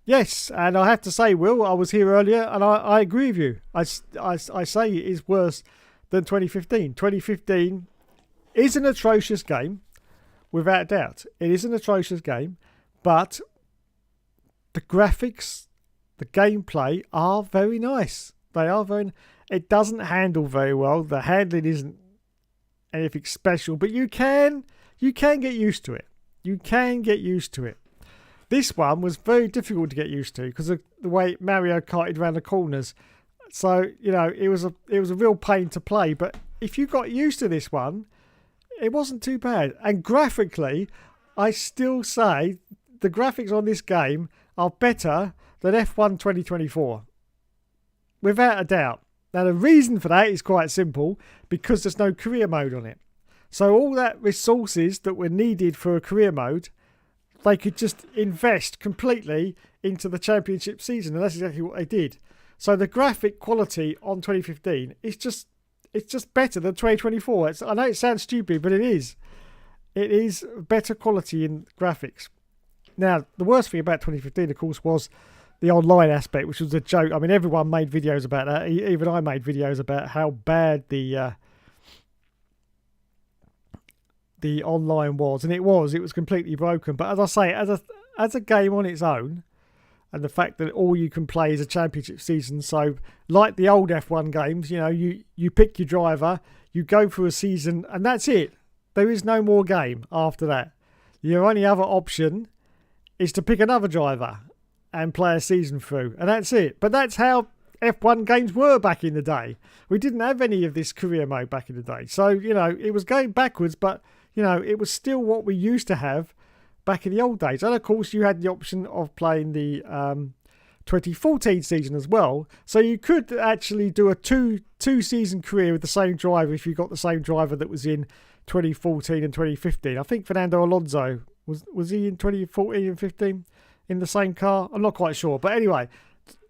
Yes, and I have to say, Will, I was here earlier, and I agree with you. I say it is worse than 2015. 2015 is an atrocious game, without doubt. It is an atrocious game, but the graphics, the gameplay are very nice. They are very. It doesn't handle very well. The handling isn't anything special, but you can get used to it. You can get used to it. This one was very difficult to get used to because of the way Mario karted around the corners. So, it was a real pain to play. But if you got used to this one, it wasn't too bad. And graphically, I still say the graphics on this game are better than F1 2024. Without a doubt. Now, the reason for that is quite simple, because there's no career mode on it. So all that resources that were needed for a career mode, they could just invest completely into the championship season, and that's exactly what they did. So the graphic quality on 2015 is just better than 2024. I know it sounds stupid, but it is. It is better quality in graphics. Now, the worst thing about 2015, of course, was the online aspect, which was a joke. I mean, everyone made videos about that. Even I made videos about how bad the online was, and it was completely broken. But as I say, as a game on its own, and the fact that all you can play is a championship season, so like the old F1 games, you pick your driver, you go through a season, and that's it. There is no more game after that. Your only other option is to pick another driver and play a season through, and that's it. But that's how F1 games were back in the day. We didn't have any of this career mode back in the day, so it was going backwards, but it was still what we used to have back in the old days. And of course, you had the option of playing the 2014 season as well, so you could actually do a two season career with the same driver if you got the same driver that was in 2014 and 2015. I think Fernando Alonso was he in 2014 and 15 in the same car? I'm not quite sure, but anyway,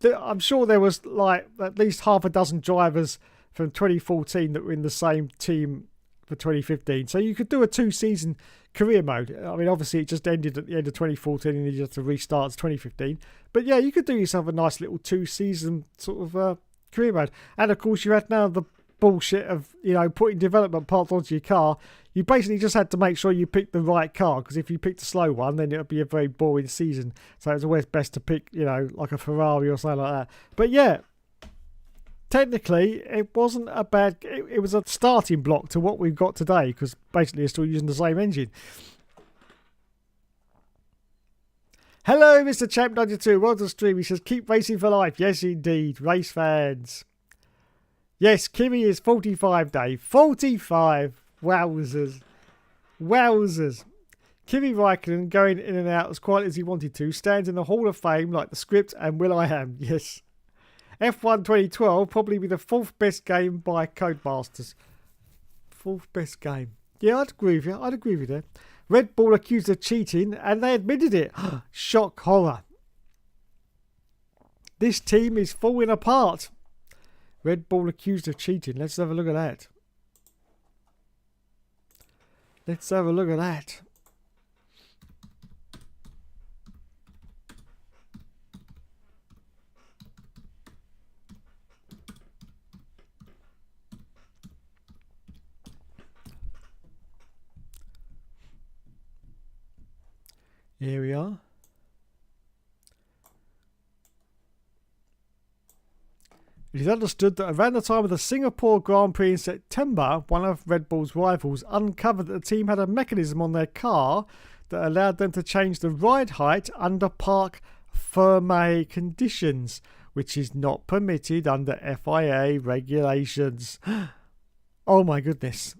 I'm sure there was like at least half a dozen drivers from 2014 that were in the same team for 2015. So you could do a 2-season career mode. I mean, obviously it just ended at the end of 2014 and you had to restart to 2015. But yeah, you could do yourself a nice little 2-season sort of career mode. And of course you had now the bullshit of, putting development parts onto your car. You basically just had to make sure you picked the right car, because if you picked a slow one, then it would be a very boring season. So it's always best to pick, like a Ferrari or something like that. But yeah, technically, it wasn't a bad. It was a starting block to what we've got today, because basically it's still using the same engine. Hello, Mr. Champ 92. Welcome to the stream. He says, keep racing for life. Yes, indeed. Race fans. Yes, Kimi is 45, Dave. 45. Wowzers. Wowzers. Kimi Raikkonen, going in and out as quietly as he wanted to, stands in the Hall of Fame like the script and will.i.am. Yes. F1 2012 probably be the 4th best game by Codemasters. 4th best game. Yeah, I'd agree with you. I'd agree with you. Red Bull accused of cheating and they admitted it. Shock horror. This team is falling apart. Red Bull accused of cheating. Let's have a look at that. Let's have a look at that. Here we are. It is understood that around the time of the Singapore Grand Prix in September, one of Red Bull's rivals uncovered that the team had a mechanism on their car that allowed them to change the ride height under parc fermé conditions, which is not permitted under FIA regulations. Oh my goodness.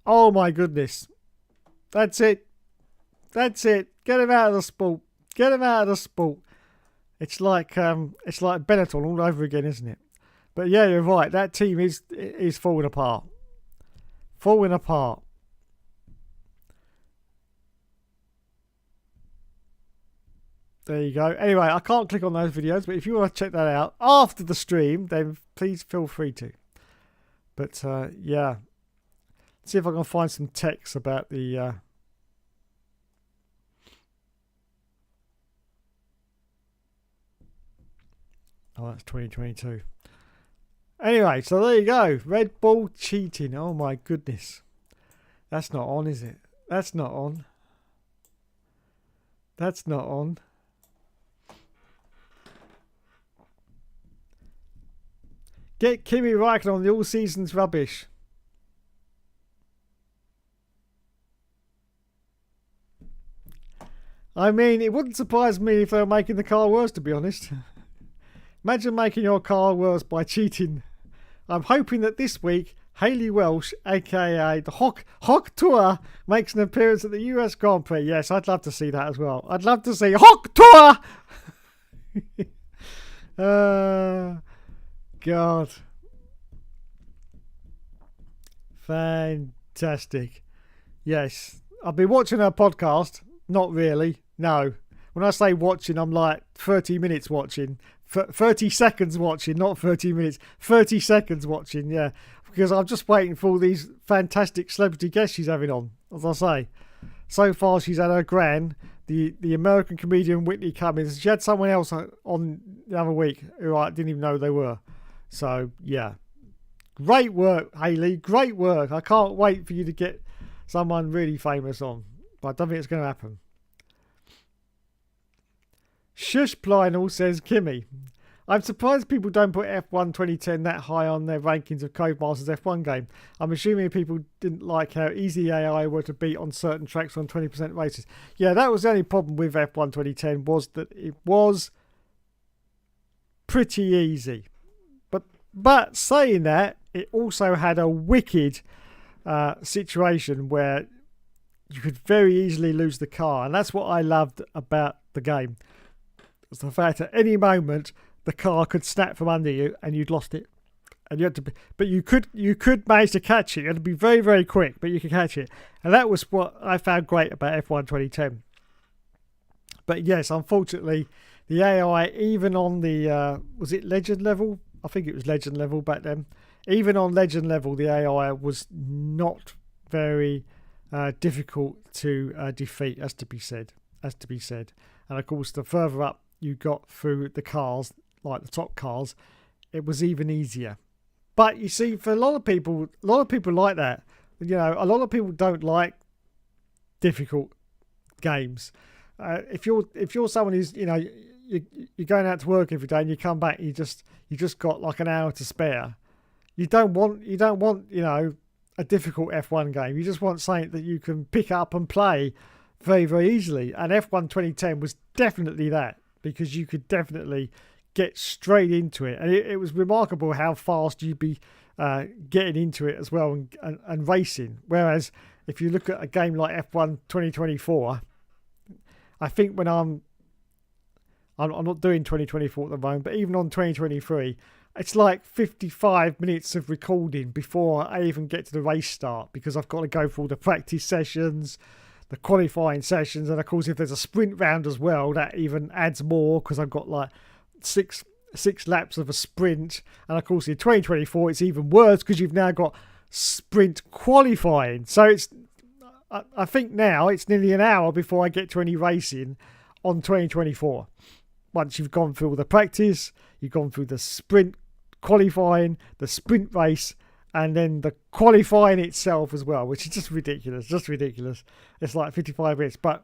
Oh my goodness. That's it. That's it. Get him out of the sport. Get him out of the sport. It's like Benetton all over again, isn't it? But yeah, you're right. That team is falling apart. Falling apart. There you go. Anyway, I can't click on those videos, but if you want to check that out after the stream, then please feel free to. But yeah, see if I can find some text about the. Oh, that's 2022. Anyway, so there you go. Red Bull cheating. Oh my goodness. That's not on, is it? That's not on. That's not on. Get Kimi Räikkönen on the all seasons rubbish. I mean, it wouldn't surprise me if they were making the car worse, to be honest. Imagine making your car worse by cheating. I'm hoping that this week, Hayley Welsh, aka the Hookster, makes an appearance at the US Grand Prix. Yes, I'd love to see that as well. I'd love to see Hookster! God. Fantastic. Yes. I've been watching her podcast. Not really. No. When I say watching, I'm like 30 minutes watching. 30 seconds watching, not 30 minutes. 30 seconds watching, yeah. Because I'm just waiting for all these fantastic celebrity guests she's having on. As I say, so far she's had her gran, the American comedian Whitney Cummings. She had someone else on the other week who I didn't even know they were. So, yeah. Great work, Hayley. Great work. I can't wait for you to get someone really famous on. But I don't think it's going to happen. Shush Plynal says Kimi. I'm surprised people don't put F1 2010 that high on their rankings of Codemasters F1 game. I'm assuming people didn't like how easy AI were to beat on certain tracks on 20% races. Yeah, that was the only problem with F1 2010 was that it was pretty easy. But saying that, it also had a wicked situation where you could very easily lose the car. And that's what I loved about the game. It's the fact that at any moment the car could snap from under you and you'd lost it. And you had to but you could manage to catch it. You had to be very, very quick, but you could catch it. And that was what I found great about F1 2010. But yes, unfortunately, the AI, even on the, was it Legend level? I think it was Legend level back then. Even on Legend level, the AI was not very difficult to defeat, as to be said. And of course, the further up you got through the cars, like the top cars, it was even easier. But you see, for a lot of people like that. You know, a lot of people don't like difficult games. If you're someone who's, you know, you're going out to work every day and you come back, you just got like an hour to spare. You don't want you know, a difficult F1 game. You just want something that you can pick up and play very, very easily. And F1 2010 was definitely that, because you could definitely get straight into it. And it was remarkable how fast you'd be getting into it as well and racing. Whereas if you look at a game like F1 2024, I think when I'm not doing 2024 at the moment, but even on 2023, it's like 55 minutes of recording before I even get to the race start, because I've got to go through all the practice sessions, the qualifying sessions, and of course if there's a sprint round as well, that even adds more, because I've got like six laps of a sprint. And of course in 2024 it's even worse, because you've now got sprint qualifying. So I think now it's nearly an hour before I get to any racing on 2024. Once you've gone through all the practice, you've gone through the sprint qualifying, the sprint race, and then the qualifying itself as well, which is just ridiculous. It's like 55 minutes. But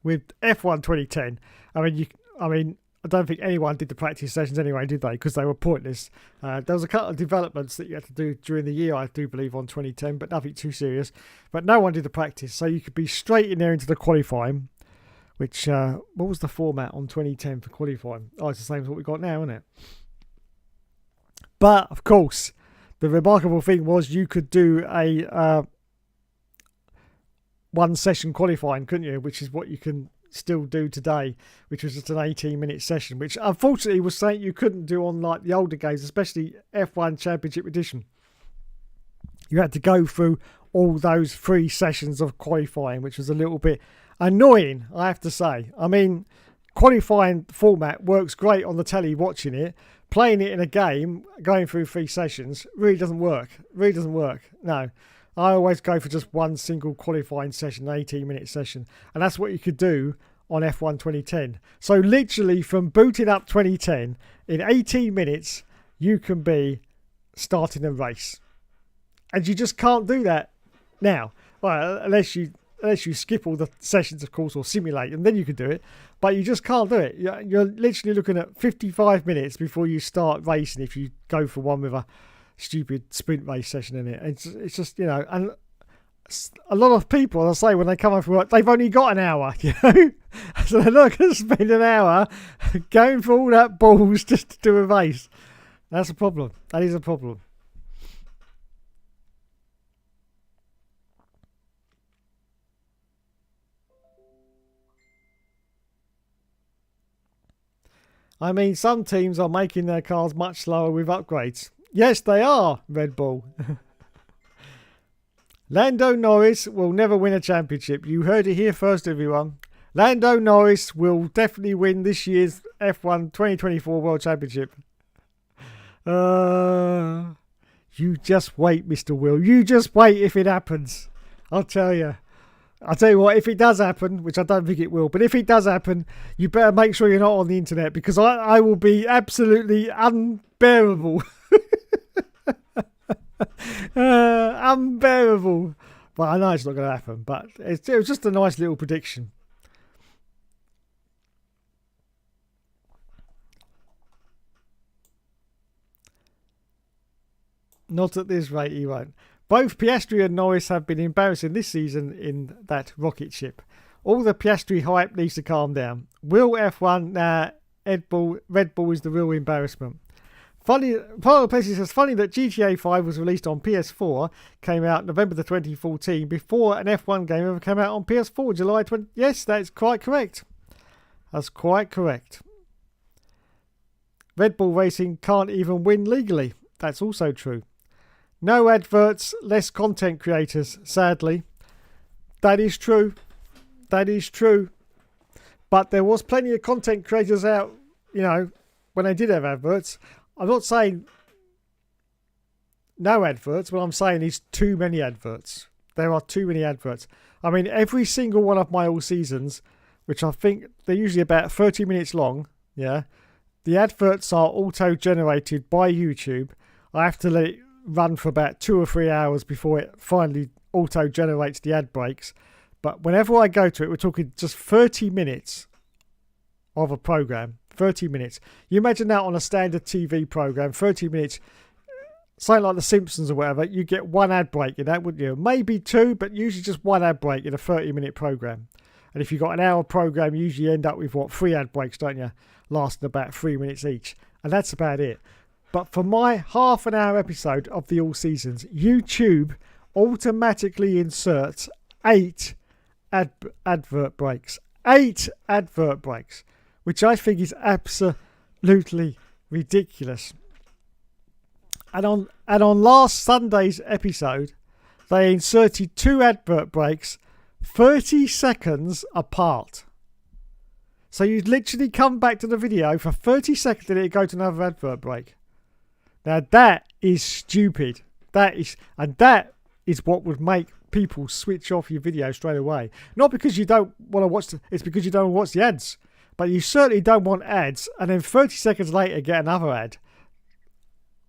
with F1 2010, I don't think anyone did the practice sessions anyway, did they? Because they were pointless. There was a couple of developments that you had to do during the year, I do believe, on 2010, but nothing too serious. But no one did the practice, so you could be straight in there into the qualifying. Which, what was the format on 2010 for qualifying? Oh, it's the same as what we've got now, isn't it? But, of course, the remarkable thing was you could do a one-session qualifying, couldn't you? Which is what you can still do today, which was just an 18-minute session, which unfortunately was something you couldn't do on like the older games, especially F1 Championship Edition. You had to go through all those 3 sessions of qualifying, which was a little bit annoying, I have to say. I mean, qualifying format works great on the telly watching it, playing it in a game, going through 3 sessions, really doesn't work. Really doesn't work. No. I always go for just one single qualifying session, an 18-minute session. And that's what you could do on F1 2010. So literally from booting up 2010, in 18 minutes, you can be starting a race. And you just can't do that now. Well, unless you skip all the sessions, of course, or simulate, and then you can do it. But you just can't do it. You're literally looking at 55 minutes before you start racing if you go for one with a stupid sprint race session in it. It's just, you know, and a lot of people, I say, when they come home from work, they've only got an hour, you know. So they're not going to spend an hour going for all that balls just to do a race. That's a problem. That is a problem. I mean, some teams are making their cars much slower with upgrades. Yes, they are, Red Bull. Lando Norris will never win a championship. You heard it here first, everyone. Lando Norris will definitely win this year's F1 2024 World Championship. You just wait, Mr. Will. You just wait if it happens. I'll tell you. I'll tell you what, if it does happen, which I don't think it will, but if it does happen, you better make sure you're not on the internet, because I will be absolutely unbearable. Unbearable. But I know it's not going to happen, but it was just a nice little prediction. Not at this rate, he won't. Both Piastri and Norris have been embarrassing this season in that rocket ship. All the Piastri hype needs to calm down. Will F1? Nah, Red Bull is the real embarrassment. Funny, part of the place says funny that GTA 5 was released on PS4, came out November the 2014, before an F1 game ever came out on PS4, July 20. Yes, that's quite correct. That's quite correct. Red Bull Racing can't even win legally. That's also true. No adverts, less content creators, sadly. That is true. That is true. But there was plenty of content creators out, you know, when they did have adverts. I'm not saying no adverts. What I'm saying is too many adverts. There are too many adverts. I mean, every single one of my all seasons, which I think they're usually about 30 minutes long, yeah, the adverts are auto-generated by YouTube. I have to let it run for about 2 or 3 hours before it finally auto-generates the ad breaks. But whenever I go to it, we're talking just 30 minutes of a program. 30 minutes. You imagine that on a standard TV program, 30 minutes, something like The Simpsons or whatever, you get one ad break in that, wouldn't you? Maybe 2, but usually just one ad break in a 30-minute program. And if you've got an hour program, you usually end up with, 3 ad breaks, don't you? Lasting about 3 minutes each. And that's about it. But for my half an hour episode of the All Seasons, YouTube automatically inserts 8 advert breaks. 8 advert breaks, which I think is absolutely ridiculous. And on last Sunday's episode, they inserted 2 advert breaks 30 seconds apart. So you'd literally come back to the video for 30 seconds and it'd go to another advert break. Now that is stupid. That is what would make people switch off your video straight away. Not because you don't want to watch it's because you don't watch the ads. But you certainly don't want ads and then 30 seconds later get another ad.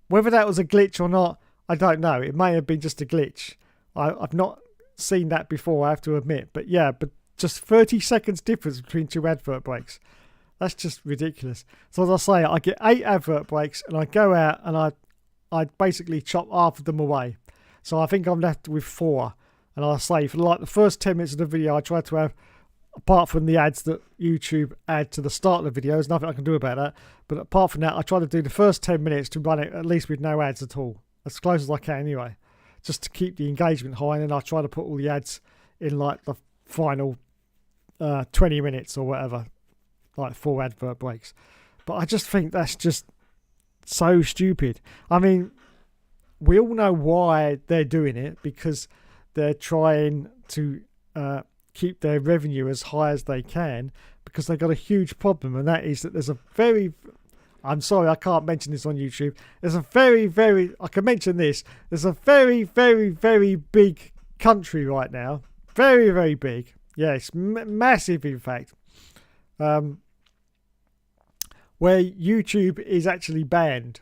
Whether that was a glitch or not, I don't know. It may have been just a glitch. I've not seen that before, I have to admit. But yeah, but just 30 seconds difference between 2 advert breaks. That's just ridiculous. So as I say, I get 8 advert breaks and I go out and I basically chop half of them away. So I think I'm left with 4. And I say for like the first 10 minutes of the video, I try to have, apart from the ads that YouTube add to the start of the video, there's nothing I can do about that. But apart from that, I try to do the first 10 minutes to run it at least with no ads at all. As close as I can anyway. Just to keep the engagement high. And then I try to put all the ads in like the final 20 minutes or whatever. Like 4 advert breaks. But I just think that's just so stupid. I mean, we all know why they're doing it. Because they're trying to keep their revenue as high as they can, because they've got a huge problem, and that is that there's a very, I'm sorry, I can't mention this on YouTube. There's a I can mention this. There's a very, very, very big country right now. Very, very big. Yes, massive in fact. Where YouTube is actually banned.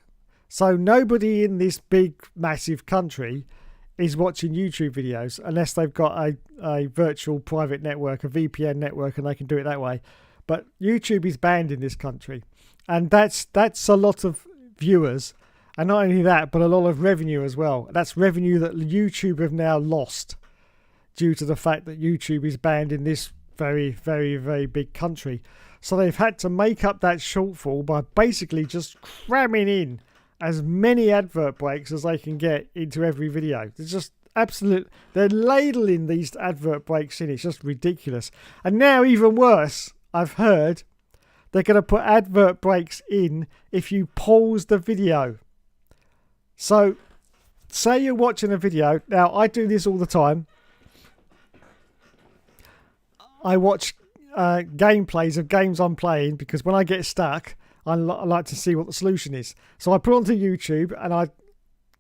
So nobody in this big, massive country is watching YouTube videos unless they've got a virtual private network, a VPN network, and they can do it that way. But YouTube is banned in this country. And that's a lot of viewers. And not only that, but a lot of revenue as well. That's revenue that YouTube have now lost due to the fact that YouTube is banned in this very, very, very big country. So they've had to make up that shortfall by basically just cramming in as many advert breaks as they can get into every video. It's just they're ladling these advert breaks in. It's just ridiculous. And now even worse, I've heard they're going to put advert breaks in if you pause the video. So say you're watching a video. Now I do this all the time. I watch gameplays of games I'm playing because when I get stuck, I like to see what the solution is. So I put it onto YouTube and I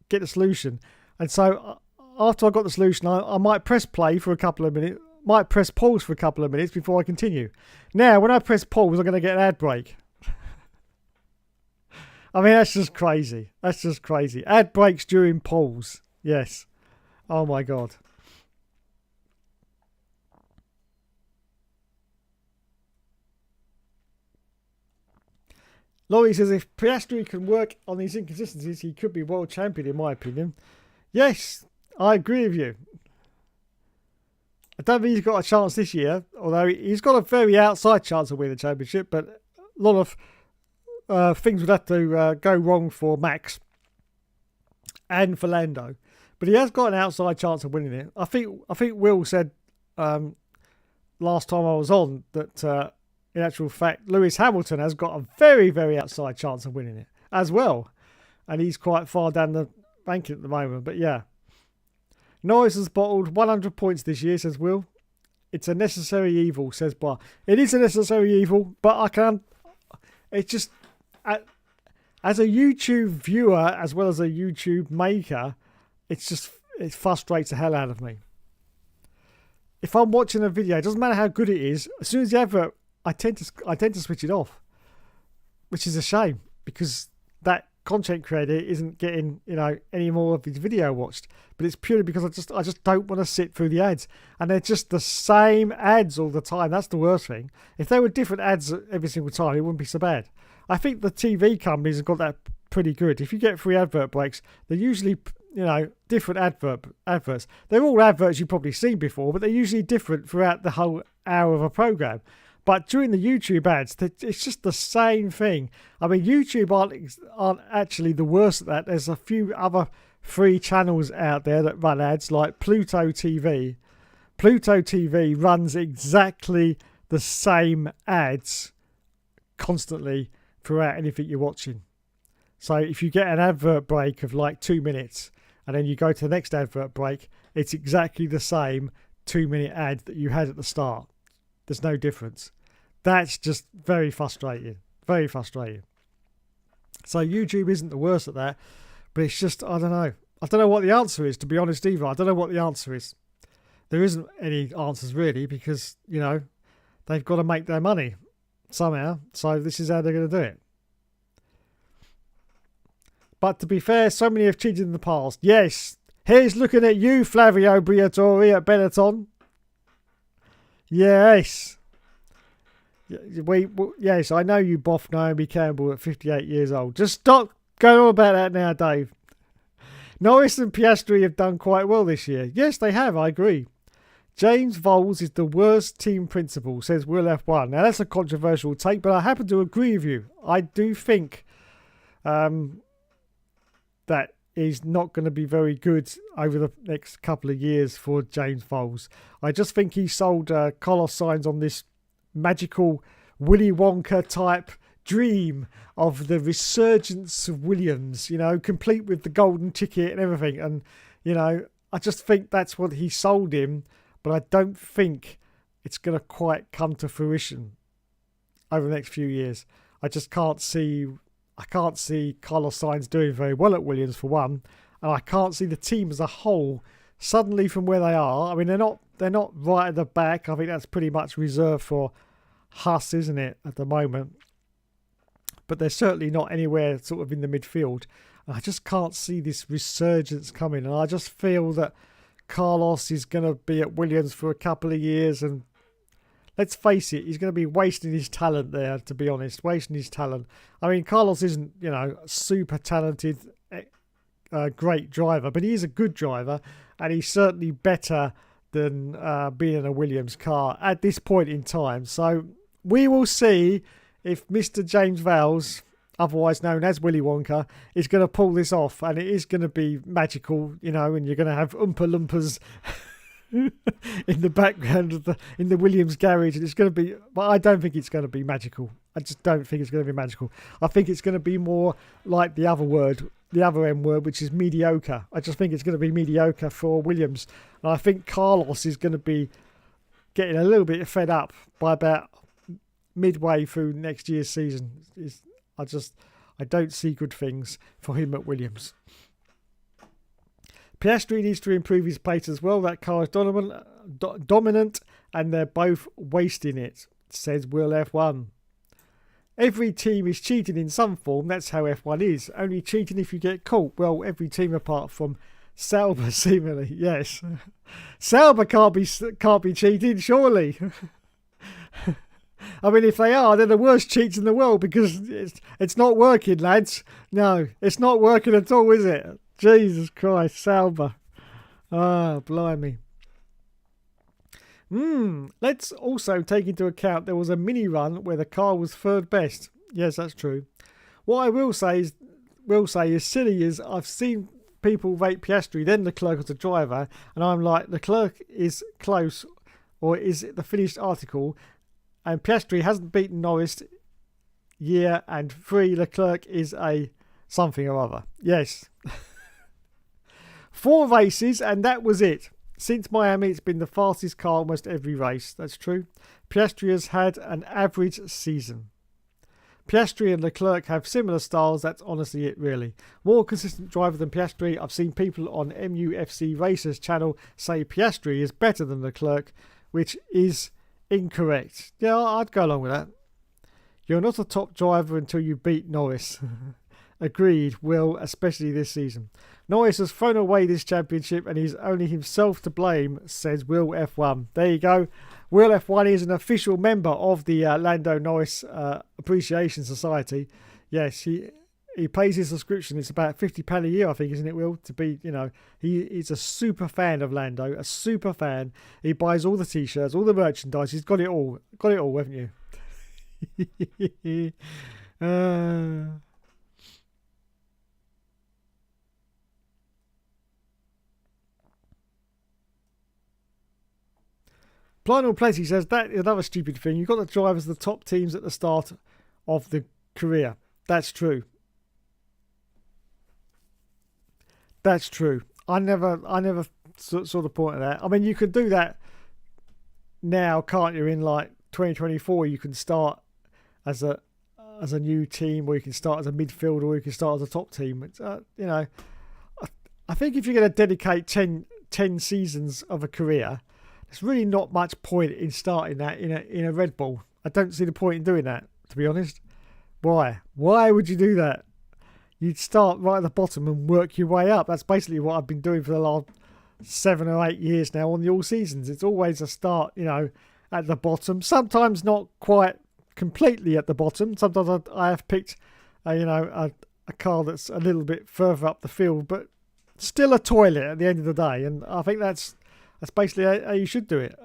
get the solution. And so after I got the solution, I might press play for a couple of minutes, might press pause for a couple of minutes before I continue. Now, when I press pause, I'm going to get an ad break. I mean, that's just crazy. That's just crazy. Ad breaks during pause. Yes. Oh my God. Laurie says, if Piastri can work on these inconsistencies, he could be world champion, in my opinion. Yes, I agree with you. I don't think he's got a chance this year, although he's got a very outside chance of winning the championship, but a lot of things would have to go wrong for Max and for Lando. But he has got an outside chance of winning it. I think Will said last time I was on that in actual fact, Lewis Hamilton has got a very, very outside chance of winning it as well. And he's quite far down the ranking at the moment. But yeah. Norris has bottled 100 points this year, says Will. It's a necessary evil, says Bar. It is a necessary evil, but it's just, as a YouTube viewer, as well as a YouTube maker, it frustrates the hell out of me. If I'm watching a video, it doesn't matter how good it is, as soon as the advert, I tend to switch it off, which is a shame because that content creator isn't getting any more of his video watched. But it's purely because I just don't want to sit through the ads, and they're just the same ads all the time. That's the worst thing. If there were different ads every single time, it wouldn't be so bad. I think the TV companies have got that pretty good. If you get free advert breaks, they're usually different adverts. They're all adverts you've probably seen before, but they're usually different throughout the whole hour of a program. But during the YouTube ads, it's just the same thing. I mean, YouTube aren't actually the worst at that. There's a few other free channels out there that run ads, like Pluto TV. Pluto TV runs exactly the same ads constantly throughout anything you're watching. So if you get an advert break of like 2 minutes and then you go to the next advert break, it's exactly the same 2-minute ad that you had at the start. There's no difference. That's just very frustrating. Very frustrating. So YouTube isn't the worst at that, but it's just, I don't know. I don't know what the answer is, to be honest, either. I don't know what the answer is. There isn't any answers really because, they've got to make their money somehow. So this is how they're going to do it. But to be fair, so many have cheated in the past. Yes, here's looking at you, Flavio Briatore at Benetton. Yes. Yes, I know you boff Naomi Campbell at 58 years old. Just stop going on about that now, Dave. Norris and Piastri have done quite well this year. Yes, they have, I agree. James Voles is the worst team principal, says Will F1. Now, that's a controversial take, but I happen to agree with you. I do think that is not going to be very good over the next couple of years for James Voles. I just think he sold Carlos Sainz on this magical Willy Wonka type dream of the resurgence of Williams, complete with the golden ticket and everything. And, I just think that's what he sold him, but I don't think it's going to quite come to fruition over the next few years. I just can't see I can't see Carlos Sainz doing very well at Williams for one, and I can't see the team as a whole suddenly from where they are. I mean, they're not right at the back. I think that's pretty much reserved for Haas, isn't it, at the moment? But they're certainly not anywhere sort of in the midfield. And I just can't see this resurgence coming. And I just feel that Carlos is going to be at Williams for a couple of years. And let's face it, he's going to be wasting his talent there, to be honest. Wasting his talent. I mean, Carlos isn't, a super talented, great driver. But he is a good driver. And he's certainly better than being in a Williams car at this point in time. So we will see if Mr. James Vowles, otherwise known as Willy Wonka, is going to pull this off. And it is going to be magical, and you're going to have Oompa Loompas in the background in the Williams garage. And it's going to be, but I don't think it's going to be magical. I just don't think it's going to be magical. I think it's going to be more like the other M word, which is mediocre. I just think it's going to be mediocre for Williams. And I think Carlos is going to be getting a little bit fed up by about midway through next year's season. I don't see good things for him at Williams. Piastri needs to improve his pace as well. That car is dominant and they're both wasting it, says Will F1. Every team is cheating in some form. That's how F1 is. Only cheating if you get caught. Well, every team apart from Sauber, seemingly. Yes. Sauber can't be cheating, surely. I mean, if they are, they're the worst cheats in the world because it's not working, lads. No, it's not working at all, is it? Jesus Christ, Sauber. Ah, blimey. Let's also take into account there was a mini run where the car was third best. Yes, that's true. What I will say is silly is I've seen people rate Piastri, then Leclerc as a driver, and I'm like, Leclerc is close, or is it the finished article? And Piastri hasn't beaten Norris year, and 3 Leclerc is a something or other. Yes. 4 races, and that was it. Since Miami, it's been the fastest car almost every race. That's true. Piastri has had an average season. Piastri and Leclerc have similar styles. That's honestly it, really. More consistent driver than Piastri. I've seen people on MUFC Racers channel say Piastri is better than Leclerc, which is incorrect. Yeah, I'd go along with that. You're not a top driver until you beat Norris. Agreed, Will, especially this season. Norris has thrown away this championship and he's only himself to blame, says Will F1. There you go. Will F1 is an official member of the Lando Norris Appreciation Society. Yes, he pays his subscription. It's about £50 a year, I think, isn't it, Will? To be, he's a super fan of Lando, a super fan. He buys all the t-shirts, all the merchandise. He's got it all. Got it all, haven't you? Lionel Plessy says that is another stupid thing. You've got the drivers of the top teams at the start of the career. That's true. That's true. I never saw the point of that. I mean, you could do that now, can't you? In like 2024, you can start as a new team, or you can start as a midfielder, or you can start as a top team. It's, I think if you're going to dedicate 10 seasons of a career, there's really not much point in starting that in a Red Bull. I don't see the point in doing that, to be honest. Why? Why would you do that? You'd start right at the bottom and work your way up. That's basically what I've been doing for the last 7 or 8 years now on the all seasons. It's always a start, at the bottom. Sometimes not quite completely at the bottom. Sometimes I have picked, a car that's a little bit further up the field, but still a toilet at the end of the day. And I think that's basically how you should do it.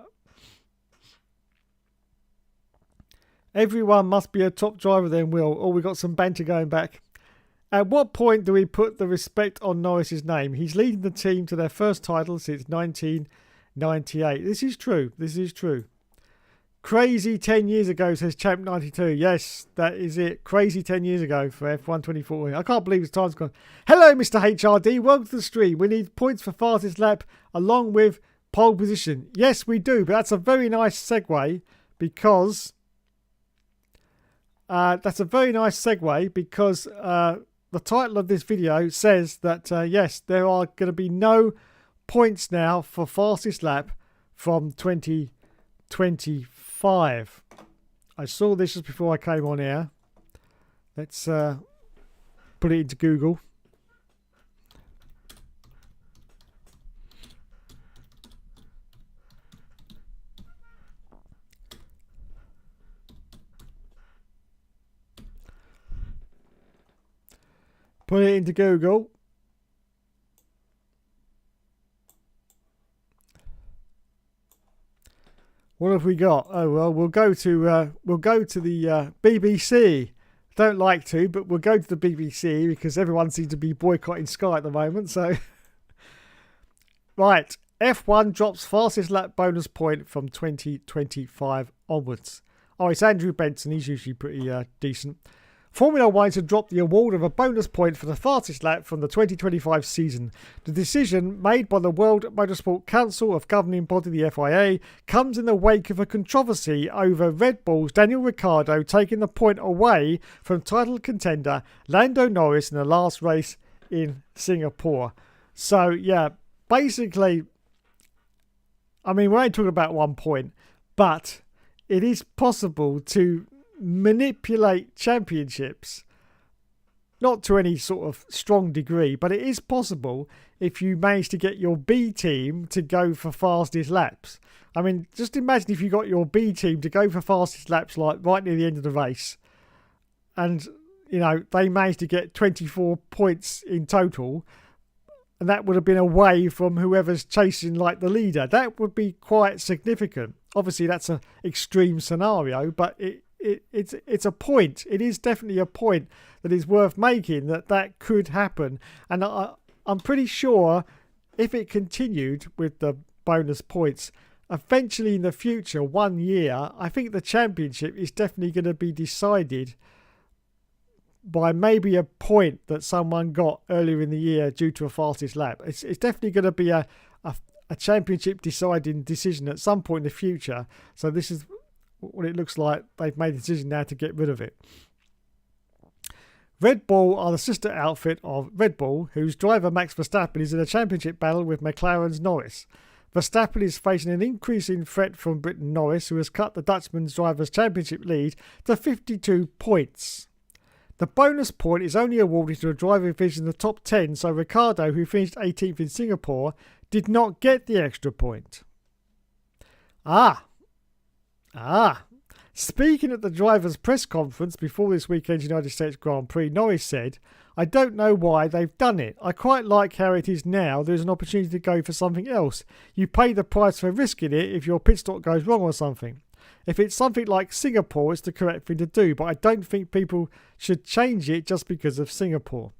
Everyone must be a top driver then, Will. Oh, we got some banter going back. At what point do we put the respect on Norris's name? He's leading the team to their first title since 1998. This is true. Crazy 10 years ago, says Champ 92. Yes, that is it. Crazy 10 years ago for F1 2014. I can't believe his time's gone. Hello, Mr. HRD. Welcome to the stream. We need points for fastest lap along with pole position. Yes, we do. But that's a very nice segue because that's a very nice segue because the title of this video says that, yes, there are going to be no points now for fastest lap from 2025. I saw this just before I came on air. Let's put it into Google. Put it into Google. What have we got? Oh well, we'll go to the BBC. Don't like to, but we'll go to the BBC because everyone seems to be boycotting Sky at the moment. So, right, F1 drops fastest lap bonus point from 2025 onwards. Oh, it's Andrew Benson. He's usually pretty decent. Formula 1 to drop the award of a bonus point for the fastest lap from the 2025 season. The decision, made by the World Motorsport Council of governing body the FIA, comes in the wake of a controversy over Red Bull's Daniel Ricciardo taking the point away from title contender Lando Norris in the last race in Singapore. So, yeah, basically, I mean, we're only talking about 1 point, but it is possible to manipulate championships, not to any sort of strong degree, but it is possible if you manage to get your B team to go for fastest laps. I mean, just imagine if you got your B team to go for fastest laps like right near the end of the race, and you know they managed to get 24 points in total, and that would have been away from whoever's chasing like the leader. That would be quite significant. Obviously that's an extreme scenario, but it's a point. It is definitely a point that is worth making, that could happen. And I'm pretty sure if it continued with the bonus points, eventually in the future, 1 year, I think the championship is definitely going to be decided by maybe a point that someone got earlier in the year due to a fastest lap. It's definitely going to be a championship deciding decision at some point in the future. So this is what it looks like. They've made a decision now to get rid of it. Red Bull are the sister outfit of Red Bull, whose driver Max Verstappen is in a championship battle with McLaren's Norris. Verstappen is facing an increasing threat from Britain Norris, who has cut the Dutchman's driver's championship lead to 52 points. The bonus point is only awarded to a driver who finished in the top 10, so Ricciardo, who finished 18th in Singapore, did not get the extra point. Speaking at the driver's press conference before this weekend's United States Grand Prix, Norris said, "I don't know why they've done it. I quite like how it is now. There's an opportunity to go for something else. You pay the price for risking it if your pit stop goes wrong or something. If it's something like Singapore, it's the correct thing to do, but I don't think people should change it just because of Singapore."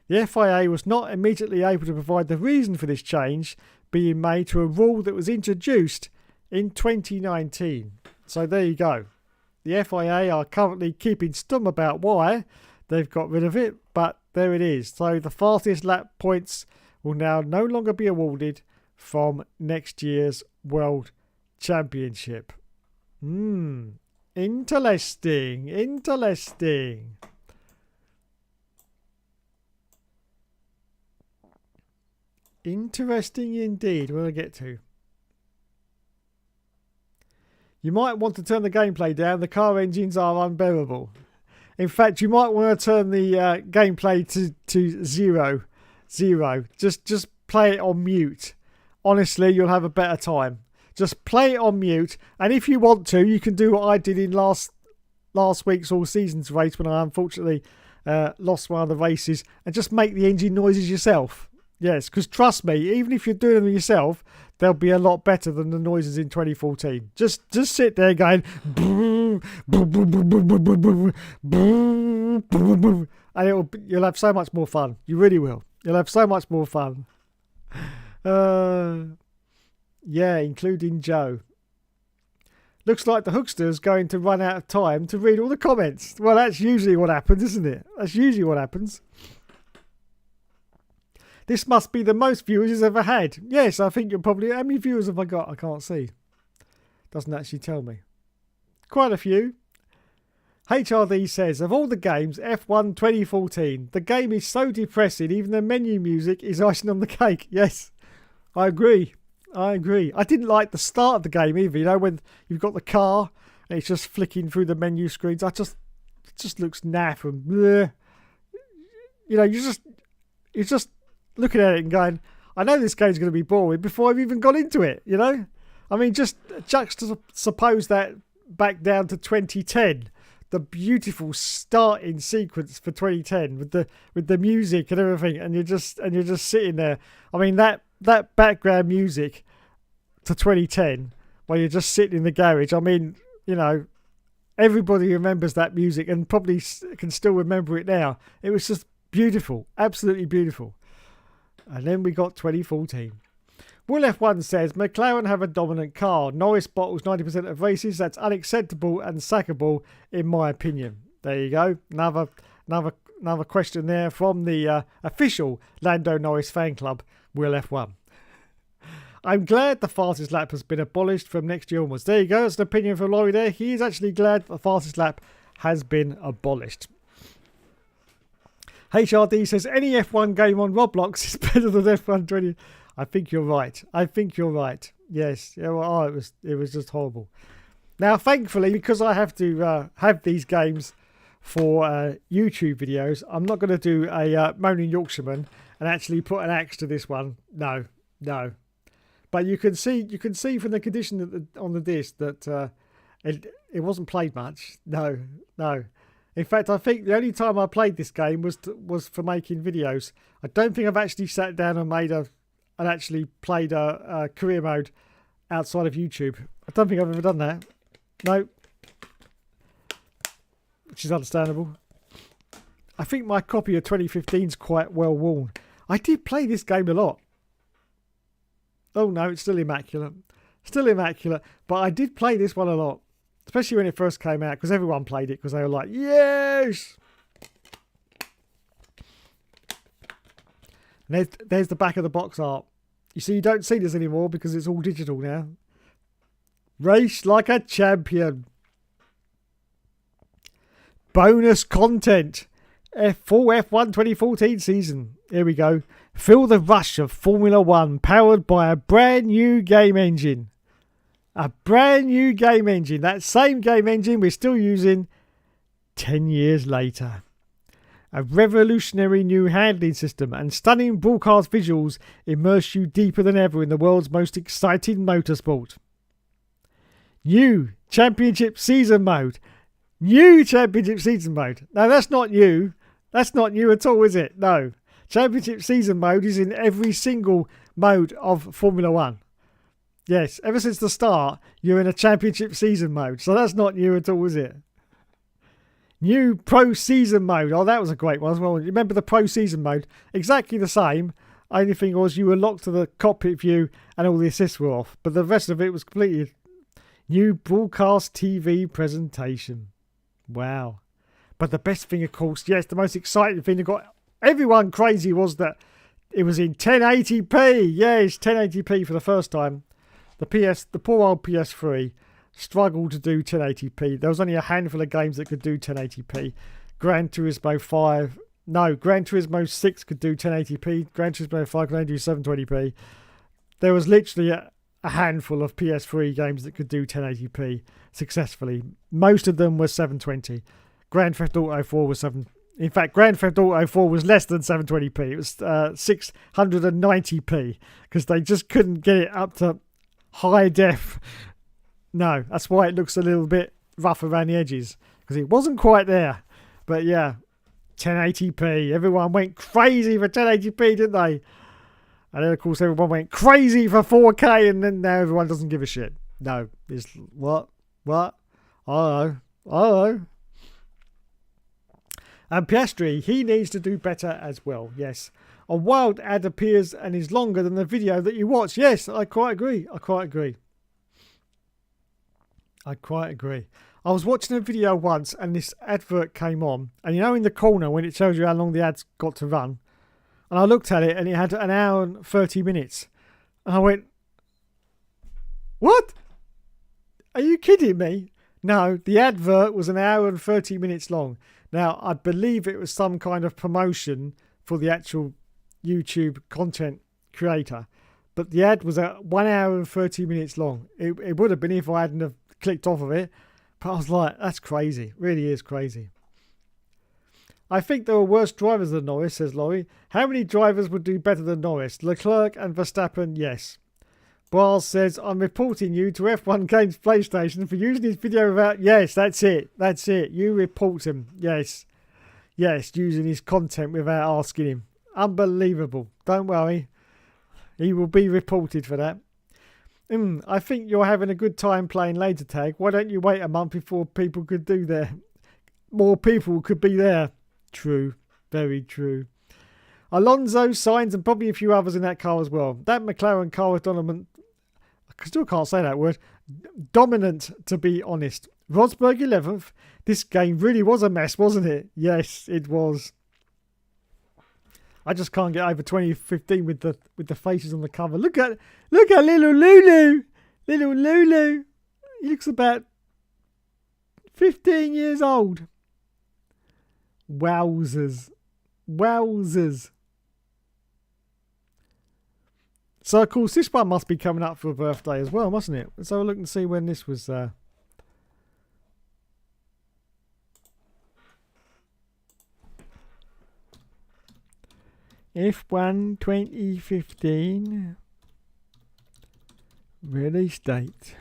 The FIA was not immediately able to provide the reason for this change being made to a rule that was introduced in 2019. So there you go. The FIA are currently keeping stum about why they've got rid of it, but there it is. So the fastest lap points will now no longer be awarded from next year's World Championship. Interesting. Interesting indeed. Where do I get to? You might want to turn the gameplay down. The car engines are unbearable. In fact, you might want to turn the gameplay to zero. Just play it on mute. Honestly, you'll have a better time. Just play it on mute. And if you want to, you can do what I did in last week's All Seasons race when I unfortunately lost one of the races, and just make the engine noises yourself. Yes, because trust me, even if you're doing them yourself, they'll be a lot better than the noises in 2014. Just sit there going, and you'll have so much more fun. You really will. You'll have so much more fun. Yeah, including Joe. Looks like the Hookster's going to run out of time to read all the comments. Well, that's usually what happens, isn't it? That's usually what happens. This must be the most viewers he's ever had. Yes, I think you're probably... How many viewers have I got? I can't see. Doesn't actually tell me. Quite a few. HRD says, of all the games, F1 2014, the game is so depressing, even the menu music is icing on the cake. Yes, I agree. I didn't like the start of the game either, you know, when you've got the car and it's just flicking through the menu screens. It just looks naff and bleh. You know, you're just looking at it and going, I know this game's going to be boring before I've even got into it, you know? I mean, just juxtapose that back down to 2010. The beautiful starting sequence for 2010 with the music and everything, and you're just sitting there. I mean, that background music to 2010 while you're just sitting in the garage. I mean, you know, everybody remembers that music and probably can still remember it now. It was just beautiful, absolutely beautiful. And then we got 2014. Will F1 says, McLaren have a dominant car. Norris bottles 90% of races. That's unacceptable and sackable, in my opinion. There you go. Another question there from the official Lando Norris fan club, Will F1. I'm glad the fastest lap has been abolished from next year onwards. There you go. That's an opinion from Laurie there. He is actually glad the fastest lap has been abolished. HRD says, any F1 game on Roblox is better than F1 20. I think you're right. Yes. Yeah, well, it was just horrible. Now, thankfully, because I have to have these games for YouTube videos, I'm not going to do a Moaning Yorkshireman and actually put an axe to this one. No. But you can see from the condition on the disc that it wasn't played much. No. In fact, I think the only time I played this game was for making videos. I don't think I've actually sat down and actually played a career mode outside of YouTube. I don't think I've ever done that. No. Which is understandable. I think my copy of 2015 is quite well worn. I did play this game a lot. Oh no, it's still immaculate. But I did play this one a lot. Especially when it first came out, because everyone played it because they were like, yes! And there's the back of the box art. You see, you don't see this anymore because it's all digital now. Race like a champion. Bonus content. Full F1 2014 season. Here we go. Feel the rush of Formula 1 powered by a brand new game engine. A brand new game engine. That same game engine we're still using 10 years later. A revolutionary new handling system and stunning broadcast visuals immerse you deeper than ever in the world's most exciting motorsport. New Championship Season Mode. Now that's not new. That's not new at all, is it? No. Championship Season Mode is in every single mode of Formula 1. Yes, ever since the start, you're in a Championship Season Mode. So that's not new at all, is it? New Pro Season Mode. Oh, that was a great one as well. Remember the Pro Season Mode? Exactly the same. Only thing was you were locked to the cockpit view and all the assists were off. But the rest of it was completely new broadcast TV presentation. Wow. But the best thing, of course, yes, the most exciting thing that got everyone crazy was that it was in 1080p. Yes, 1080p for the first time. The poor old PS3 struggled to do 1080p. There was only a handful of games that could do 1080p. Gran Turismo 6 could do 1080p. Gran Turismo 5 could only do 720p. There was literally a handful of PS3 games that could do 1080p successfully. Most of them were 720. Grand Theft Auto 4 was 7. In fact, Grand Theft Auto 4 was less than 720p. It was 690p because they just couldn't get it up to high def. No, that's why it looks a little bit rough around the edges because it wasn't quite there. But yeah, 1080p. Everyone went crazy for 1080p, didn't they? And then, of course, everyone went crazy for 4K, and then now everyone doesn't give a shit. No, it's what? I don't know. And Piastri, he needs to do better as well. Yes. A wild ad appears and is longer than the video that you watch. Yes, I quite agree. I was watching a video once and this advert came on. And you know in the corner when it tells you how long the ad's got to run. And I looked at it and it had an hour and 30 minutes. And I went, what? Are you kidding me? No, the advert was an hour and 30 minutes long. Now, I believe it was some kind of promotion for the actual YouTube content creator. But the ad was 1 hour and 30 minutes long. It would have been if I hadn't have clicked off of it. But I was like, that's crazy. Really is crazy. I think there were worse drivers than Norris, says Laurie. How many drivers would do better than Norris? Leclerc and Verstappen, yes. Braz says, I'm reporting you to F1 Games PlayStation for using his video without... Yes, that's it. That's it. You report him. Yes. Yes, using his content without asking him. Unbelievable. Don't worry. He will be reported for that. I think you're having a good time playing laser tag. Why don't you wait a month before people could do that? More people could be there. True. Very true. Alonso, Sainz, and probably a few others in that car as well. That McLaren car was dominant. I still can't say that word. Dominant, to be honest. Rosberg 11th. This game really was a mess, wasn't it? Yes, it was. I just can't get over 2015 with the faces on the cover. Look at little Lulu. Little Lulu. He looks about 15 years old. Wowzers. Wowzers. So, of course, this one must be coming up for a birthday as well, mustn't it? Let's have a look and see when this was... F1 2015 release date.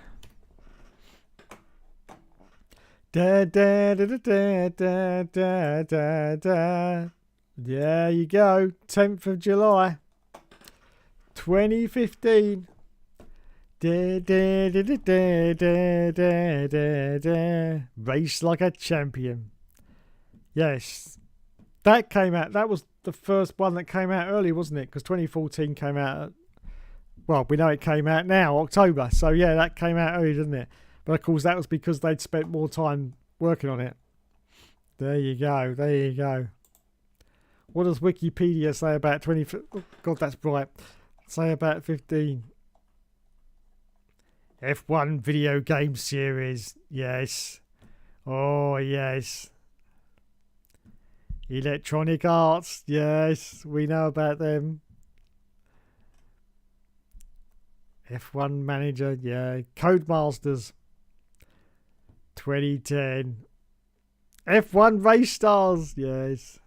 Da da da da da da da da. There you go, 10th of July 2015. Da da da da da da da da. Race like a champion. Yes, that came out. That was the first one that came out early, wasn't it? Because 2014 came out. Well, we know it came out now, October. So yeah, that came out early, didn't it? But of course, that was because they'd spent more time working on it. There you go. There you go. What does Wikipedia say about 20? Oh, God, that's bright. Say about 15. F1 video game series. Yes. Oh, yes. Electronic Arts. Yes, we know about them. F1 Manager. Yeah. Codemasters. 2010. F1 Race Stars. Yes.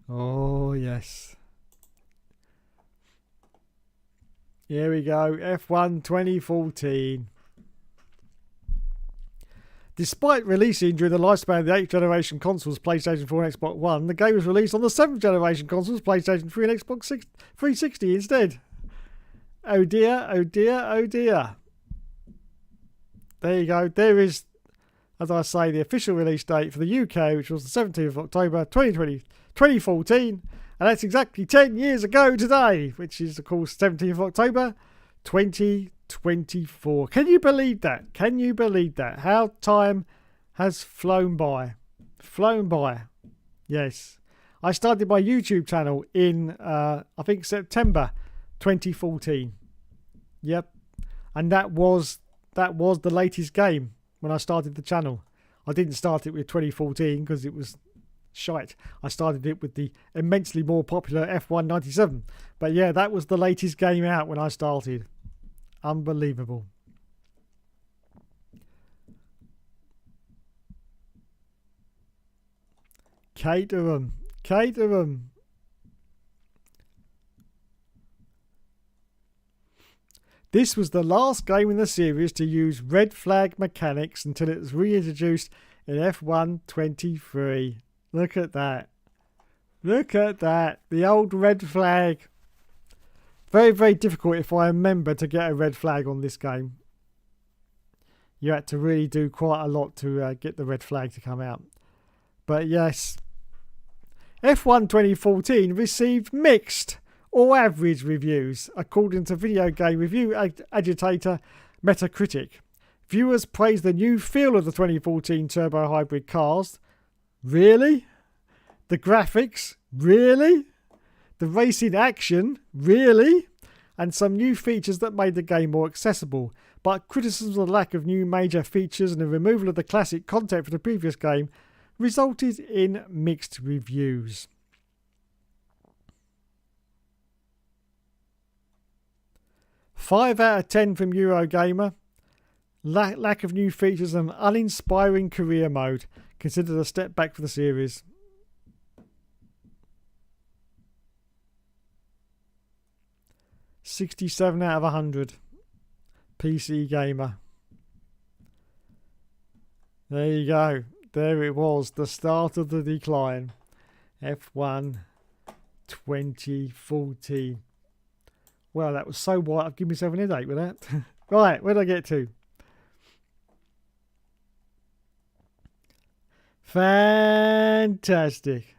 Oh, yes. Here we go. F1 2014. Despite releasing during the lifespan of the 8th generation consoles, PlayStation 4 and Xbox One, the game was released on the 7th generation consoles, PlayStation 3 and Xbox 360 instead. Oh dear, oh dear, oh dear. There you go. There is, as I say, the official release date for the UK, which was the 17th of October 2014. And that's exactly 10 years ago today, which is, of course, 17th of October 2024. Can you believe that? Can you believe that? How time has flown by. Flown by. Yes. I started my YouTube channel in, I think, September 2014. Yep. And that was the latest game when I started the channel. I didn't start it with 2014 because it was shite. I started it with the immensely more popular F1 97. But yeah, that was the latest game out when I started. Unbelievable. Caterham. Caterham. This was the last game in the series to use red flag mechanics until it was reintroduced in F1 23. Look at that. Look at that. The old red flag. Very, very difficult, if I remember, to get a red flag on this game. You had to really do quite a lot to get the red flag to come out. But yes. F1 2014 received mixed or average reviews, according to video game review agitator Metacritic. Viewers praised the new feel of the 2014 turbo hybrid cars. Really? The graphics? Really? The racing action? Really? and some new features that made the game more accessible, but criticisms of the lack of new major features and the removal of the classic content from the previous game resulted in mixed reviews. Five out of 10 from Eurogamer. Lack of new features and uninspiring career mode. Considered a step back for the series. $67 out of 100. PC Gamer. There you go. There it was. The start of the decline. F1 2014. Well, that was so white, I've given myself an headache with that. Right, where did I get to? Fantastic.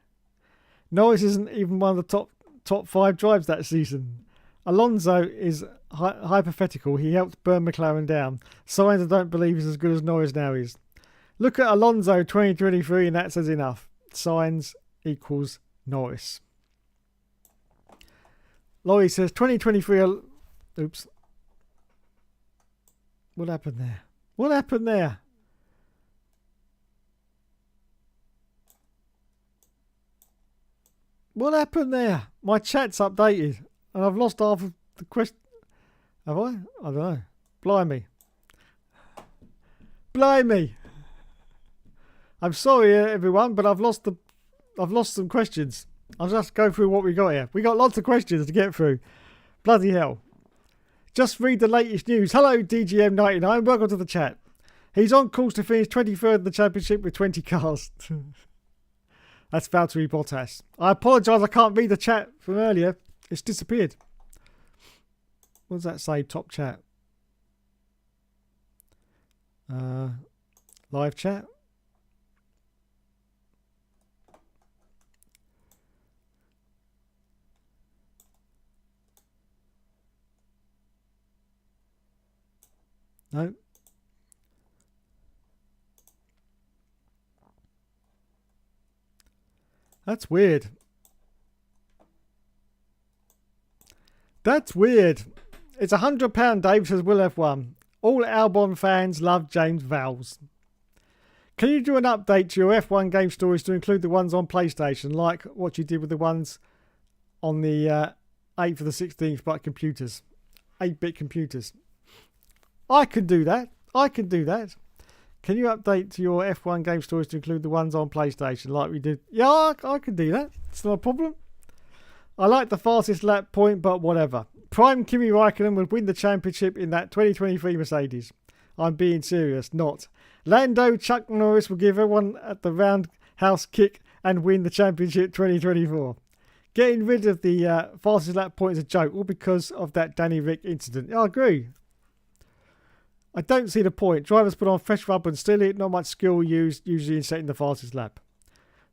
Norris isn't even one of the top 5 drives that season. Alonso is hypothetical. He helped burn McLaren down. Signs I don't believe is as good as Norris now is. Look at Alonso 2023 and that says enough. Signs equals Norris. Laurie says 2023. Oops. What happened there? What happened there? What happened there? My chat's updated and I've lost half of the question. Have I? I don't know. Blimey. Blimey. I'm sorry everyone, but I've lost some questions. I'll just go through what we got here. We got lots of questions to get through. Bloody hell. Just read the latest news. Hello DGM99. Welcome to the chat. He's on course to finish 23rd in the championship with 20 cars. That's Valtteri Bottas. I apologise, I can't read the chat from earlier. It's disappeared. What does that say? Top chat. Live chat. No. That's weird. That's weird. It's £100, Dave says Will F1. All Albon fans love James Vowles. Can you do an update to your F1 game stories to include the ones on PlayStation, like what you did with the ones on the 8th of the 16th but computers? 8-bit computers. I can do that. I can do that. Can you update your F1 game stories to include the ones on PlayStation like we did? Yeah, I can do that. It's not a problem. I like the fastest lap point, but whatever. Prime Kimi Raikkonen would win the championship in that 2023 Mercedes. I'm being serious, not. Lando Chuck Norris will give everyone at the roundhouse kick and win the championship 2024. Getting rid of the fastest lap point is a joke, all because of that Danny Rick incident. I agree. I don't see the point. Drivers put on fresh rubber and steal it. Not much skill used usually in setting the fastest lap.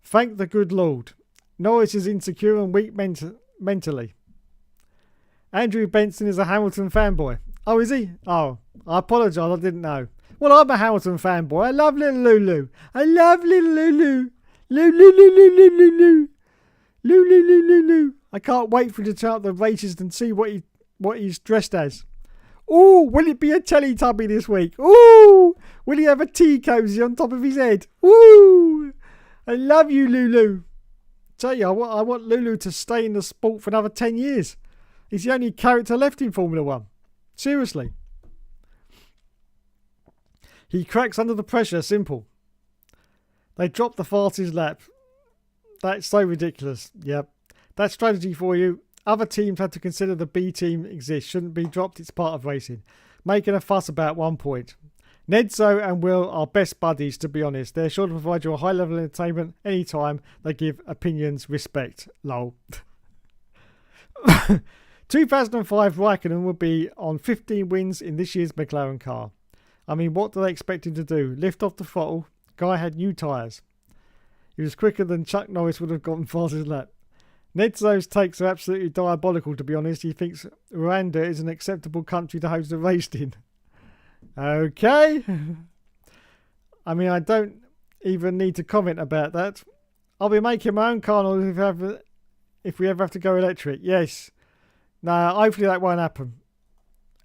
Thank the good Lord. Norris is insecure and weak mentally. Andrew Benson is a Hamilton fanboy. Oh, is he? Oh, I apologise. I didn't know. Well, I'm a Hamilton fanboy. I love little Lulu. I love little Lulu. Lulu, Lulu, Lulu, Lulu. Lulu, Lulu, Lulu. I can't wait for him to turn up the races and see what he's dressed as. Ooh, will it be a Teletubby this week? Ooh, will he have a tea cozy on top of his head? Ooh, I love you, Lulu. Tell you, I want Lulu to stay in the sport for another 10 years. He's the only character left in Formula 1. Seriously. He cracks under the pressure, simple. They dropped the fastest lap. That's so ridiculous. Yep. That's strategy for you. Other teams had to consider the B team exists. Shouldn't be dropped. It's part of racing. Making a fuss about 1 point. Nedzo and Will are best buddies, to be honest. They're sure to provide you a high level of entertainment anytime they give opinions respect. Lol. 2005 Raikkonen will be on 15 wins in this year's McLaren car. I mean, what do they expect him to do? Lift off the throttle? Guy had new tyres. He was quicker than Chuck Norris would have gotten fastest lap. Nedzo's takes are absolutely diabolical, to be honest. He thinks Rwanda is an acceptable country to host a race in. Okay. I mean, I don't even need to comment about that. I'll be making my own car if we ever have to go electric. Yes. No, hopefully that won't happen.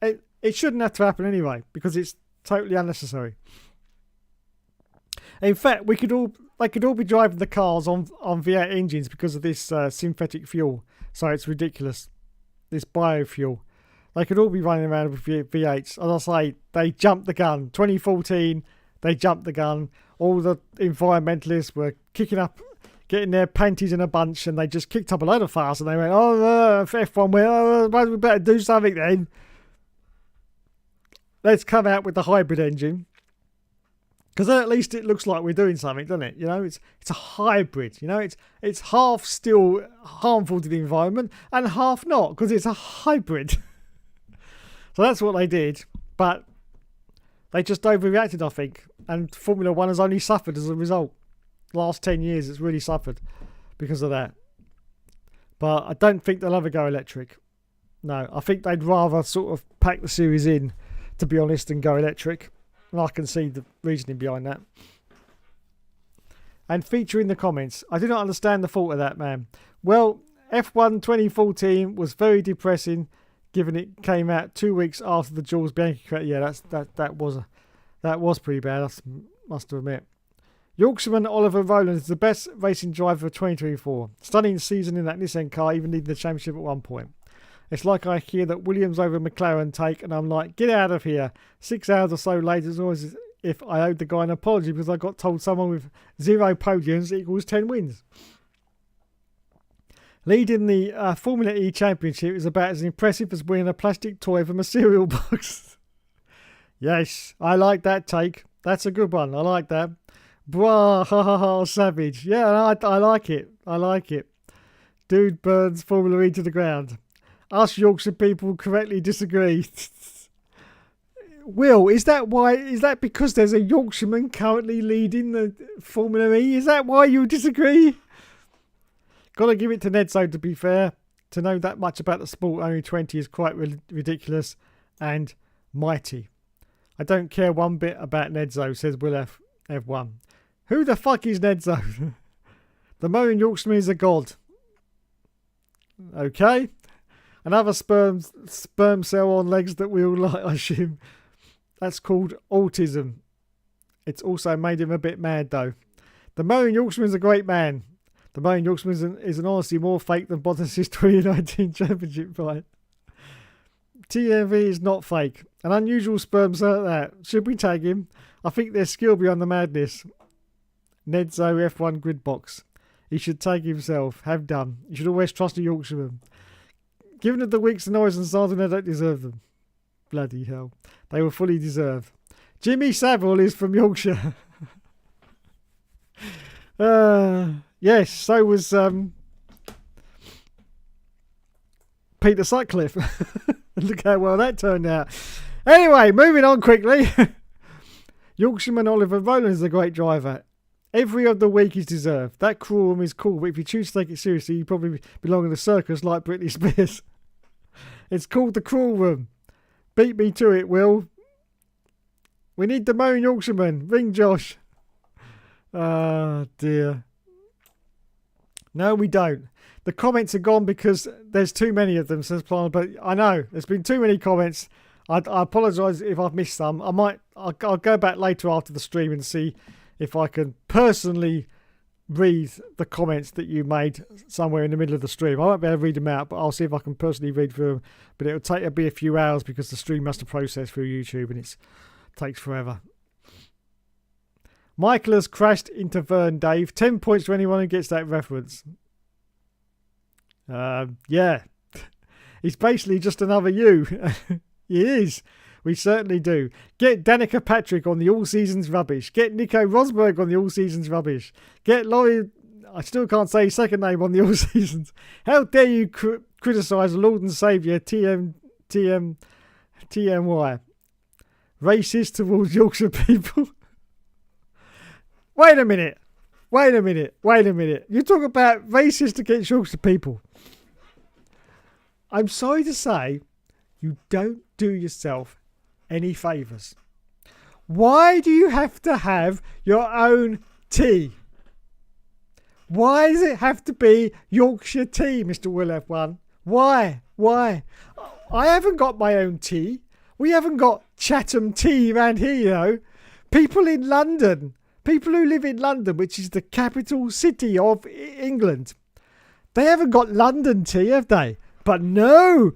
It shouldn't have to happen anyway because it's totally unnecessary. In fact, they could all be driving the cars on V8 engines because of this synthetic fuel. So it's ridiculous. This biofuel. They could all be running around with V8s. As I say, they jumped the gun. 2014, they jumped the gun. All the environmentalists were kicking up, getting their panties in a bunch, and they just kicked up a load of fuss. And they went, F1 went, we better do something then. Let's come out with the hybrid engine. Because then at least it looks like we're doing something, doesn't it? You know, it's a hybrid. You know, it's half still harmful to the environment and half not because it's a hybrid. So that's what they did, but they just overreacted, I think. And Formula One has only suffered as a result. Last 10 years, it's really suffered because of that. But I don't think they'll ever go electric. No, I think they'd rather sort of pack the series in, to be honest, and go electric. And I can see the reasoning behind that. And feature in the comments. I do not understand the fault of that, man. Well, F1 2014 was very depressing, given it came out 2 weeks after the Jules Bianchi crash. Yeah, that was pretty bad. I must admit. Yorkshireman Oliver Rowland is the best racing driver of 2024. Stunning season in that Nissan car, even leading the championship at one point. It's like I hear that Williams over McLaren take, and I'm like, get out of here. 6 hours or so later, it's always as if I owed the guy an apology because I got told someone with 0 podiums equals 10 wins. Leading the Formula E Championship is about as impressive as winning a plastic toy from a cereal box. Yes, I like that take. That's a good one. I like that. Brah, ha ha ha, savage. Yeah, I like it. I like it. Dude burns Formula E to the ground. Us Yorkshire people correctly disagree. Will, is that because there's a Yorkshireman currently leading the Formula E? Is that why you disagree? Gotta give it to Nedzo, to be fair. To know that much about the sport, only 20, is quite ridiculous and mighty. I don't care one bit about Nedzo, says Will F1. Who the fuck is Nedzo? The Moan Yorkshireman is a god. Okay. Another sperm cell on legs that we all like, I assume. That's called autism. It's also made him a bit mad, though. The Moan Yorkshireman's a great man. The Moan Yorkshireman is honestly more fake than Bottas' 2019 championship fight. TMV is not fake. An unusual sperm cell like that. Should we tag him? I think there's skill beyond the madness. Nedzo F1 grid box. He should tag himself. Have done. You should always trust a Yorkshireman. Given that the Wicks, Norris and Sargent, they don't deserve them. Bloody hell. They were fully deserved. Jimmy Savile is from Yorkshire. Yes, so was Peter Sutcliffe. Look how well that turned out. Anyway, moving on quickly. Yorkshireman Oliver Rowland is a great driver. Every other week is deserved. That cruel room is cool, but if you choose to take it seriously, you probably belong in a circus like Britney Spears. It's called the Cruel Room. Beat me to it, Will. We need the Moan Yorkshireman. Ring Josh. Ah, dear. No, we don't. The comments are gone because there's too many of them, says Plan. But I know there's been too many comments. I apologise if I've missed some. I'll go back later after the stream and see if I can personally read the comments that you made somewhere in the middle of the stream. I won't be able to read them out, but I'll see if I can personally read through them. But it'll be a few hours because the stream has to process through YouTube and it takes forever. Michael has crashed into Vern, Dave. 10 points to anyone who gets that reference. Yeah. He's basically just another you. He is. We certainly do. Get Danica Patrick on the All Seasons Rubbish. Get Nico Rosberg on the All Seasons Rubbish. Get Laurie, I still can't say his second name, on the All Seasons. How dare you criticise Lord and Saviour TMY. Racist towards Yorkshire people. Wait a minute. You talk about racist against Yorkshire people. I'm sorry to say, you don't do yourself any favours. Why do you have to have your own tea? Why does it have to be Yorkshire tea, Mr. Will F1? Why? Why? I haven't got my own tea. We haven't got Chatham tea around here, you know. People in London, people who live in London, which is the capital city of England, they haven't got London tea, have they? But no,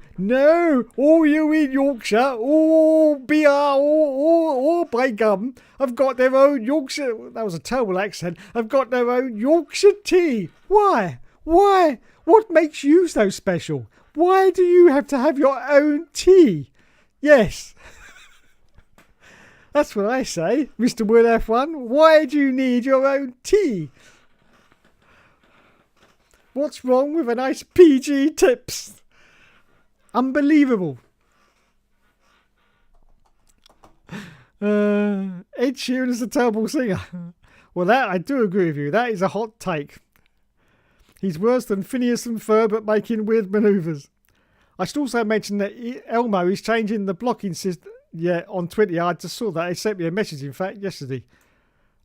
all you in Yorkshire, all beer, all by gum, have got their own Yorkshire, that was a terrible accent, have got their own Yorkshire tea. Why? Why? What makes you so special? Why do you have to have your own tea? Yes. That's what I say, Mr. Will F1. Why do you need your own tea? What's wrong with a nice PG tips? Unbelievable. Ed Sheeran is a terrible singer. Well, that I do agree with you. That is a hot take. He's worse than Phineas and Ferb at making weird manoeuvres. I should also mention that Elmo is changing the blocking system. Yeah, on Twitter. I just saw that. They sent me a message, in fact, yesterday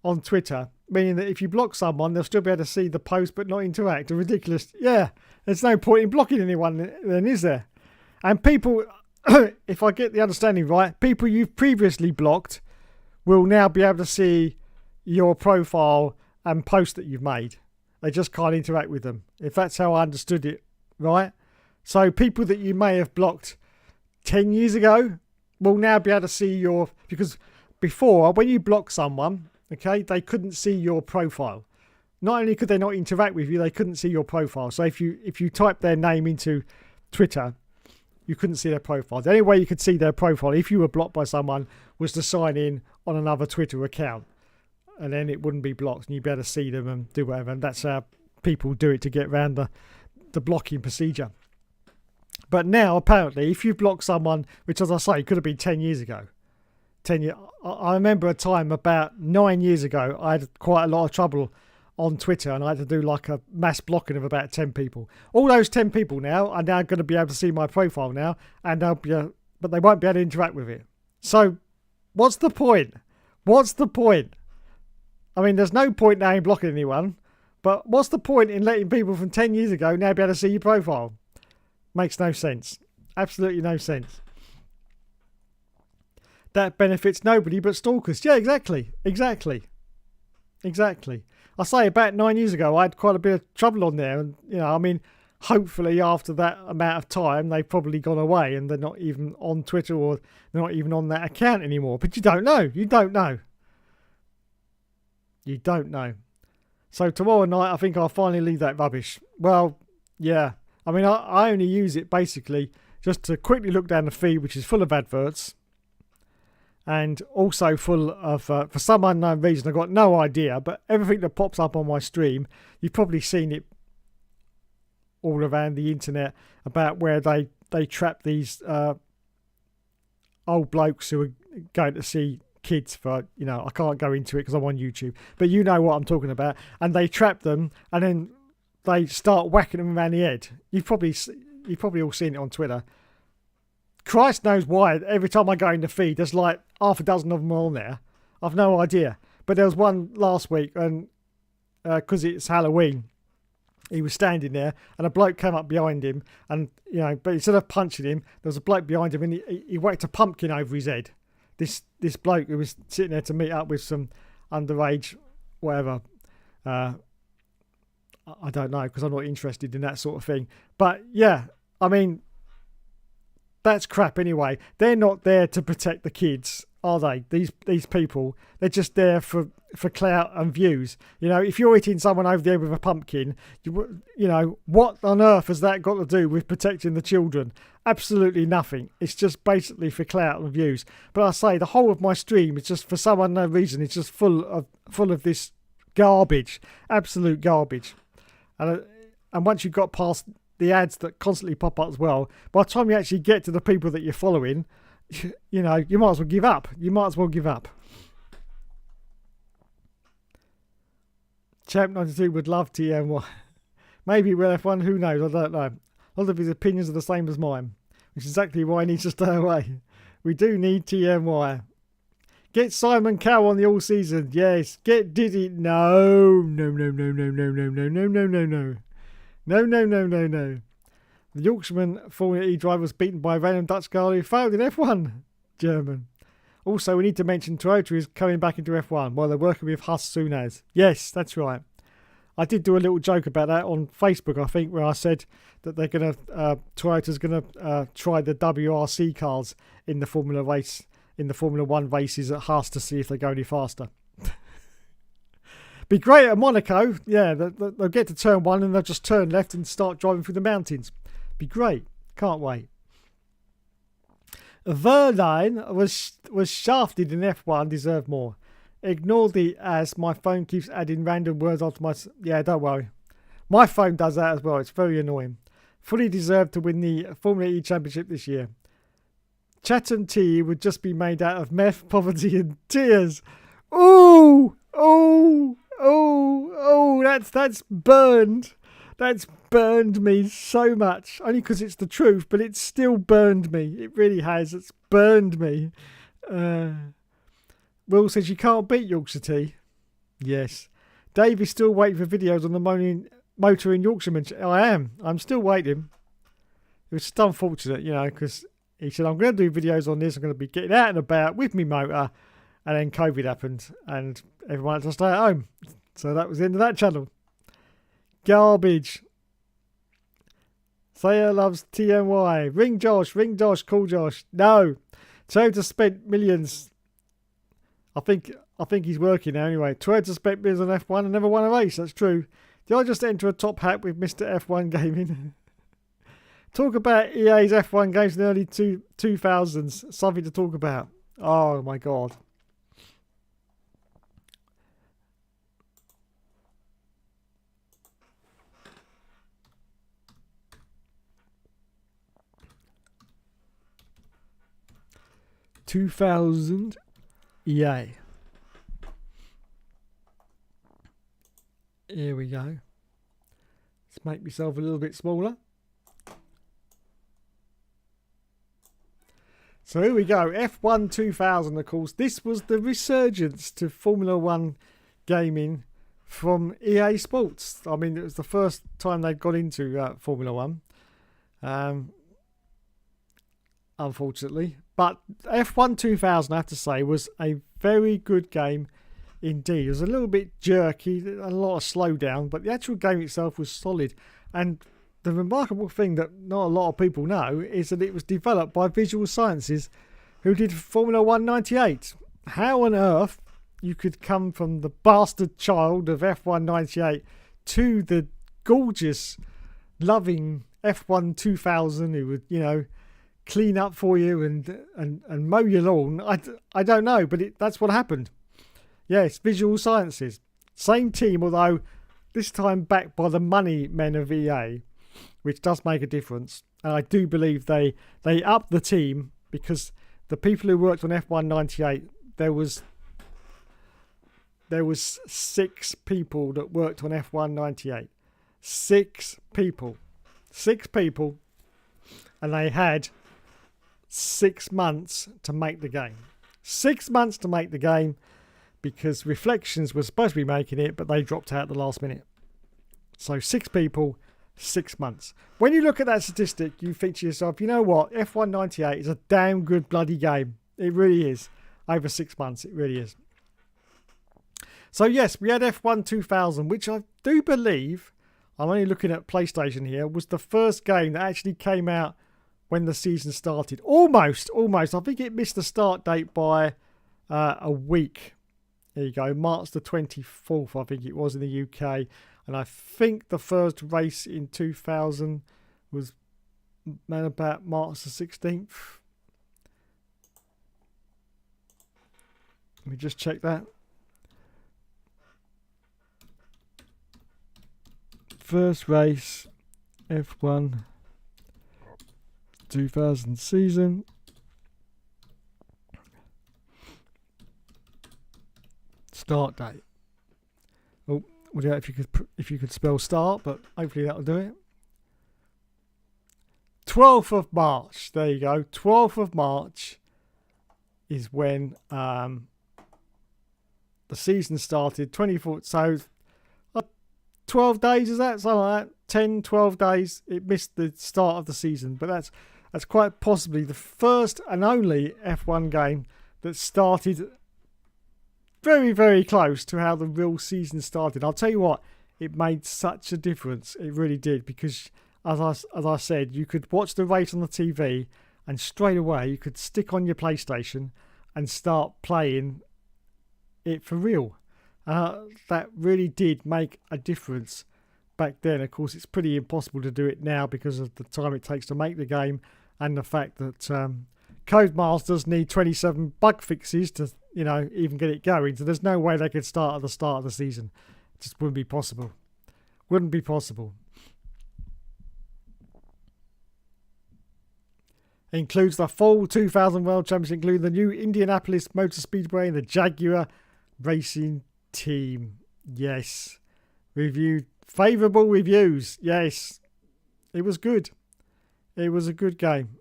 on Twitter, meaning that if you block someone, they'll still be able to see the post but not interact. Ridiculous. Yeah, there's no point in blocking anyone then, is there? And people, if I get the understanding right, people you've previously blocked will now be able to see your profile and post that you've made. They just can't interact with them, if that's how I understood it, right? So people that you may have blocked 10 years ago will now be able to see your... Because before, when you block someone, okay, they couldn't see your profile. Not only could they not interact with you, they couldn't see your profile. So if you type their name into Twitter, you couldn't see their profile. The only way you could see their profile if you were blocked by someone was to sign in on another Twitter account. And then it wouldn't be blocked and you'd be able to see them and do whatever. And that's how people do it to get around the blocking procedure. But now, apparently, if you block someone, which, as I say, could have been 10 years ago. I remember a time about 9 years ago, I had quite a lot of trouble on Twitter and I had to do like a mass blocking of about 10 people. All those 10 people now are now going to be able to see my profile now, and but they won't be able to interact with it. So, what's the point? What's the point? I mean, there's no point now in blocking anyone, but what's the point in letting people from 10 years ago now be able to see your profile? Makes no sense. Absolutely no sense. That benefits nobody but stalkers. Yeah, exactly. I say about 9 years ago, I had quite a bit of trouble on there. And, you know, I mean, hopefully after that amount of time, they've probably gone away and they're not even on Twitter or they're not even on that account anymore. But you don't know. You don't know. So tomorrow night, I think I'll finally leave that rubbish. Well, yeah. I mean, I only use it basically just to quickly look down the feed, which is full of adverts. And also full of, for some unknown reason, I've got no idea, but everything that pops up on my stream, you've probably seen it all around the internet about where they trap these old blokes who are going to see kids for, you know, I can't go into it because I'm on YouTube, but you know what I'm talking about. And they trap them and then they start whacking them around the head. You've probably all seen it on Twitter. Christ knows why. Every time I go in the feed, there's like half a dozen of them on there. I've no idea. But there was one last week, and because it's Halloween, he was standing there, and a bloke came up behind him, and you know, but instead of punching him, there was a bloke behind him, and he whacked a pumpkin over his head. This bloke who was sitting there to meet up with some underage, whatever. I don't know, because I'm not interested in that sort of thing. But yeah, I mean, that's crap anyway. They're not there to protect the kids, are they? These people, they're just there for clout and views. You know, if you're hitting someone over the head with a pumpkin, you know, what on earth has that got to do with protecting the children? Absolutely nothing. It's just basically for clout and views. But I say, the whole of my stream is just, for some unknown reason, it's just full of this garbage, absolute garbage. And once you've got past the ads that constantly pop up as well, by the time you actually get to the people that you're following, you know, you might as well give up. Champ 92 would love TMY. Maybe we'll have one, who knows, I don't know. A lot of his opinions are the same as mine, which is exactly why he needs to stay away. We do need TMY. Get Simon Cowell on the all season. Yes. Get Diddy. No. The Yorkshireman Formula E driver was beaten by a random Dutch guy who failed in F1. German. Also, we need to mention Toyota is coming back into F1 while they're working with Huss soon as. Yes, that's right. I did do a little joke about that on Facebook, I think, where I said that they're going to Toyota's going to try the WRC cars in the Formula race, in the Formula One races at Haas to see if they go any faster. Be great at Monaco. Yeah, they'll get to turn one and they'll just turn left and start driving through the mountains. Be great. Can't wait. Verline was shafted in F1. Deserved more. Ignore the as my phone keeps adding random words onto my... Yeah, don't worry. My phone does that as well. It's very annoying. Fully deserved to win the Formula E Championship this year. Chatham Tea would just be made out of meth, poverty and tears. Ooh! Oh! Oh! Oh! That's burned. That's burned me so much. Only because it's the truth, but it's still burned me. It really has. It's burned me. Will says you can't beat Yorkshire Tea. Yes. Dave is still waiting for videos on the motor in Yorkshireman. I am. I'm still waiting. It was just unfortunate, you know, because he said, I'm going to do videos on this. I'm going to be getting out and about with me motor. And then COVID happened and everyone had to stay at home. So that was the end of that channel. Garbage. Sayer loves TMY. Ring Josh, call Josh. No. Toyota spent millions. I think he's working now anyway. Toyota spent millions on F1 and never won a race. That's true. Did I just enter a top hat with Mr. F1 Gaming? Talk about EA's F1 games in the early 2000s. Something to talk about. Oh my god. $2,000 EA. Here we go. Let's make myself a little bit smaller. So here we go. F1 2000, of course. This was the resurgence to Formula One gaming from EA Sports. I mean, it was the first time they'd got into Formula One. Unfortunately. But F1 2000, I have to say, was a very good game indeed. It was a little bit jerky, a lot of slowdown, but the actual game itself was solid. And the remarkable thing that not a lot of people know is that it was developed by Visual Sciences, who did Formula 1 98. How on earth you could come from the bastard child of F1 98 to the gorgeous, loving F1 2000 who would, you know, clean up for you and mow your lawn. I don't know, but that's what happened. Yes, Visual Sciences. Same team, although this time backed by the money men of EA, which does make a difference. And I do believe they upped the team because the people who worked on F1 98, there was 6 people that worked on F1 98. 6 people. 6 people. And they had 6 months to make the game. 6 months to make the game because Reflections was supposed to be making it, but they dropped out at the last minute. So 6 people, 6 months. When you look at that statistic, you think to yourself, you know what? F1 98 is a damn good bloody game. It really is. Over 6 months, it really is. So yes, we had F1 2000, which I do believe, I'm only looking at PlayStation here, was the first game that actually came out when the season started. Almost. I think it missed the start date by a week. There you go. March the 24th, I think it was in the UK. And I think the first race in 2000 was about March the 16th. Let me just check that. First race, F1 2000 season. Start date. Oh, would you if you could spell start, but hopefully that'll do it. 12th of March. There you go. 12th of March is when the season started. 24. So 12 days, is that? Something like that. 10, 12 days. It missed the start of the season. But that's quite possibly the first and only F1 game that started very, very close to how the real season started. I'll tell you what, it made such a difference. It really did, because as I said, you could watch the race on the TV and straight away you could stick on your PlayStation and start playing it for real. That really did make a difference back then. Of course, it's pretty impossible to do it now because of the time it takes to make the game and the fact that Codemasters need 27 bug fixes to, even get it going. So there's no way they could start at the start of the season. It just wouldn't be possible. Wouldn't be possible. It includes the full 2000 World Championship, including the new Indianapolis Motor Speedway and the Jaguar Racing Team. Yes. Reviewed. Favourable reviews. Yes. It was good. It was a good game.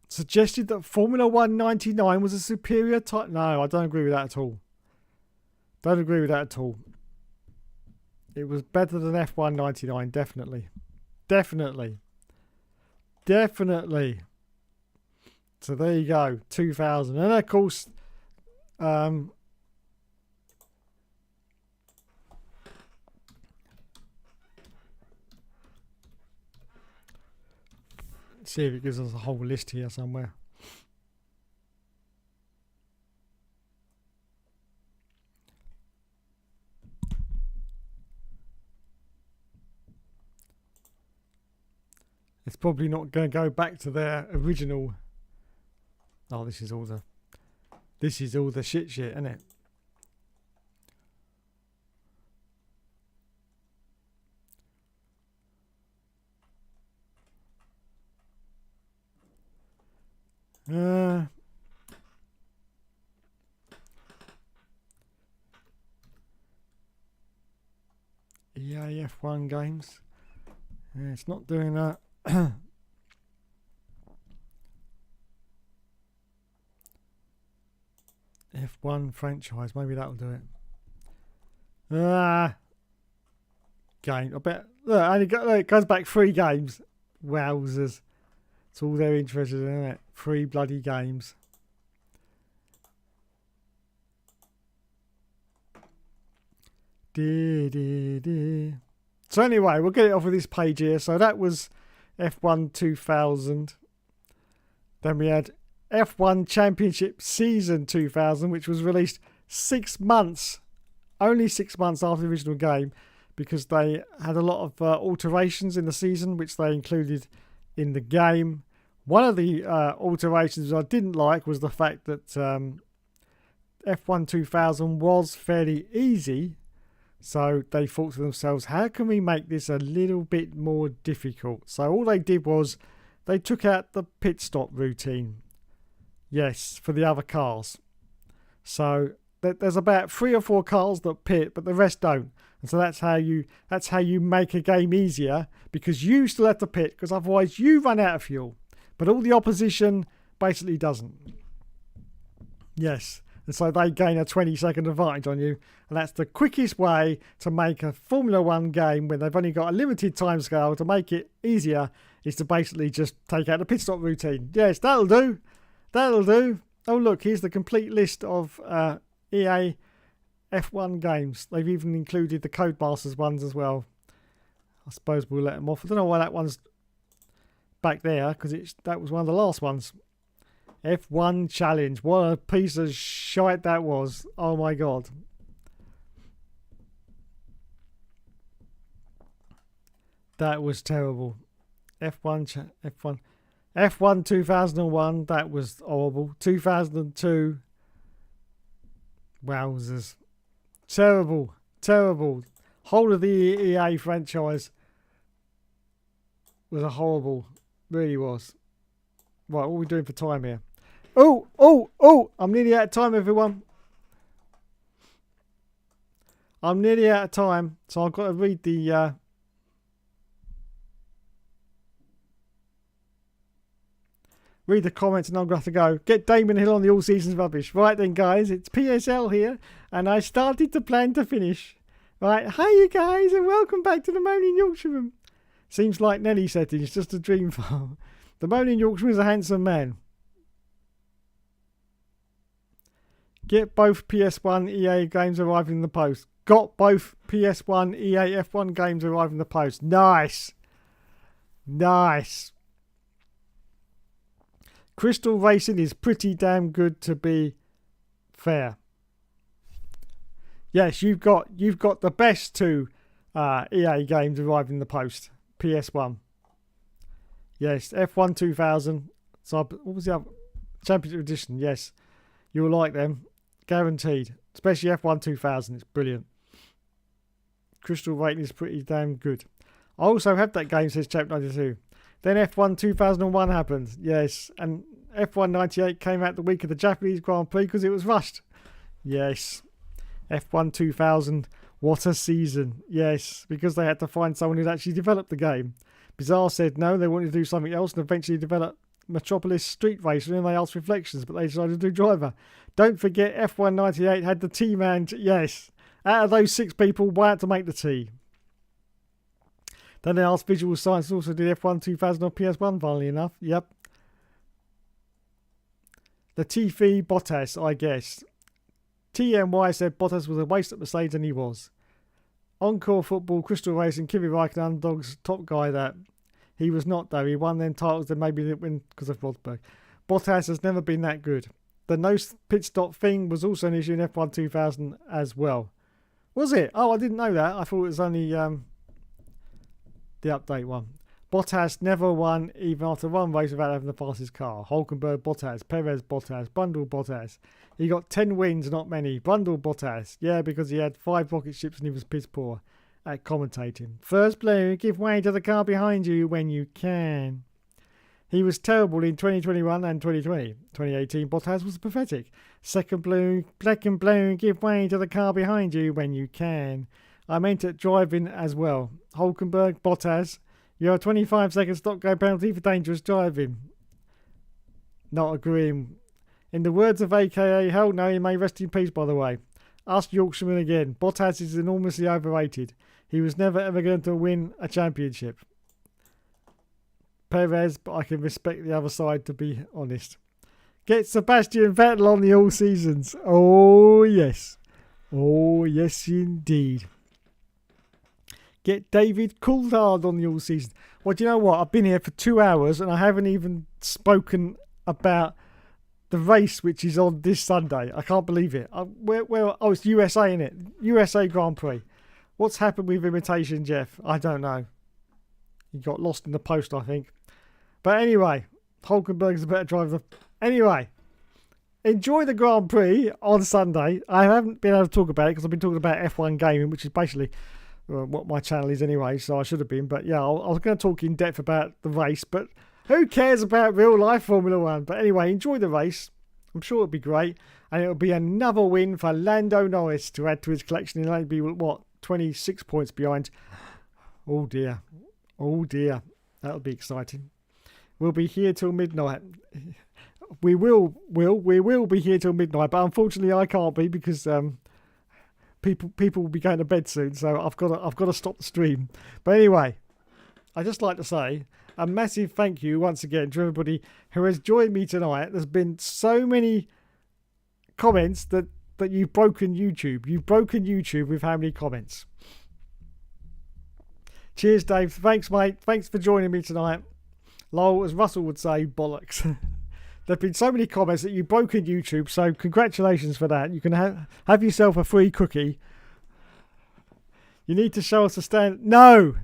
Suggested that Formula 199 was a superior type. No, I don't agree with that at all. Don't agree with that at all. It was better than F1 99, definitely. Definitely. Definitely. So there you go, 2000. And of course, let's see if it gives us a whole list here somewhere. It's probably not going to go back to their original. Oh, this is all the shit, isn't it? EA F1 games. Yeah, it's not doing that. F1 franchise, maybe that'll do it. Game. I bet. Look, it goes back 3 games. Wowzers. It's all they're interested in, isn't it? 3 bloody games. So anyway, we'll get it off of this page here. So that was F1 2000. Then we had F1 Championship Season 2000, which was released 6 months, only 6 months after the original game, because they had a lot of alterations in the season, which they included in the game. One of the alterations I didn't like was the fact that F1 2000 was fairly easy. So they thought to themselves, how can we make this a little bit more difficult? So all they did was they took out the pit stop routine. Yes, for the other cars. So there's about 3 or 4 cars that pit, but the rest don't. And so that's how you make a game easier, because you still have to pit, because otherwise you run out of fuel. But all the opposition basically doesn't. Yes. And so they gain a 20-second advantage on you. And that's the quickest way to make a Formula 1 game when they've only got a limited time scale. To make it easier is to basically just take out the pit stop routine. Yes, that'll do. That'll do. Oh, look, here's the complete list of EA F1 games. They've even included the Codemasters ones as well. I suppose we'll let them off. I don't know why that one's back there, because that was one of the last ones. F1 Challenge. What a piece of shite that was. Oh my god. That was terrible. F1 2001. That was horrible. 2002. Wowzers. Terrible. Terrible. Whole of the EA franchise was a horrible. Really was. Right, what are we doing for time here? Oh! I'm nearly out of time, everyone. I'm nearly out of time, so I've got to read the... read the comments and I'm going to have to go. Get Damon Hill on the all seasons rubbish. Right then, guys, it's PSL here, and I started to plan to finish. Right, hi you guys, and welcome back to the Moaning Yorkshireman. Seems like Nelly settings, just a dream farm. The Moaning Yorkshireman is a handsome man. Get both PS1 EA games arriving in the post. Got both PS1 EA F1 games arriving in the post. Nice. Nice. Crystal Racing is pretty damn good, to be fair. Yes, you've got the best two EA games arriving in the post. PS1. Yes, F1 2000. So what was the other? Championship Edition. Yes, you'll like them, guaranteed. Especially F1 2000. It's brilliant. Crystal Racing is pretty damn good. I also have that game, says Champ 92. Then F1 2001 happened. Yes, and F1 98 came out the week of the Japanese Grand Prix because it was rushed. Yes. F1 2000, what a season. Yes, because they had to find someone who'd actually developed the game. Bizarre said no, they wanted to do something else and eventually develop Metropolis Street Racer, and they asked Reflections, but they decided to do Driver. Don't forget F1 98 had the T-Man. Yes, out of those 6 people, why had to make the T? Then they asked Visual Science, also did F1 2000 on PS1, funnily enough. Yep. The Tifi Bottas, I guess. TMY said Bottas was a waste at Mercedes, and he was. Encore Football, Crystal Racing, Kimi Räikkönen, Underdog's top guy that. He was not, though. He won them titles, then maybe didn't win because of Rosberg. Bottas has never been that good. The no pit stop thing was also an issue in F1 2000 as well. Was it? Oh, I didn't know that. I thought it was only the update one. Bottas never won even after one race without having the fastest car. Hulkenberg Bottas, Perez Bottas, Brundle Bottas. He got 10 wins, not many. Brundle Bottas. Yeah, because he had 5 rocket ships and he was piss poor at commentating. First blue, give way to the car behind you when you can. He was terrible in 2021 and 2020. 2018, Bottas was pathetic. Second blue, black and blue, give way to the car behind you when you can. I meant at driving as well. Hulkenberg Bottas. You're a 25-second stop-go penalty for dangerous driving. Not agreeing. In the words of AKA, hell no, he may rest in peace, by the way. Ask Yorkshireman again. Bottas is enormously overrated. He was never ever going to win a championship. Perez, but I can respect the other side, to be honest. Get Sebastian Vettel on the all seasons. Oh, yes. Oh, yes, indeed. Get David Coulthard on the all season. Well, do you know what? I've been here for 2 hours and I haven't even spoken about the race which is on this Sunday. I can't believe it. Oh, it's USA, isn't it? USA Grand Prix. What's happened with Imitation Jeff? I don't know. He got lost in the post, I think. But anyway, Hulkenberg's a better driver. Anyway, enjoy the Grand Prix on Sunday. I haven't been able to talk about it because I've been talking about F1 gaming, which is basically what my channel is anyway, so I should have been. But yeah, I was going to talk in depth about the race, but who cares about real life Formula 1? But anyway, enjoy the race. I'm sure it'll be great. And it'll be another win for Lando Norris to add to his collection. He'll only be, 26 points behind. Oh dear. Oh dear. That'll be exciting. We'll be here till midnight. We will be here till midnight, but unfortunately I can't be because people will be going to bed soon, so I've got to stop the stream. But anyway, I just like to say a massive thank you once again to everybody who has joined me tonight. There's been so many comments that you've broken YouTube. You've broken YouTube with how many comments. Cheers, Dave. Thanks, mate. Thanks for joining me tonight. Lol, as Russell would say, bollocks. There have been so many comments that you've broken YouTube, so congratulations for that. You can have yourself a free cookie. You need to show us a stand. No.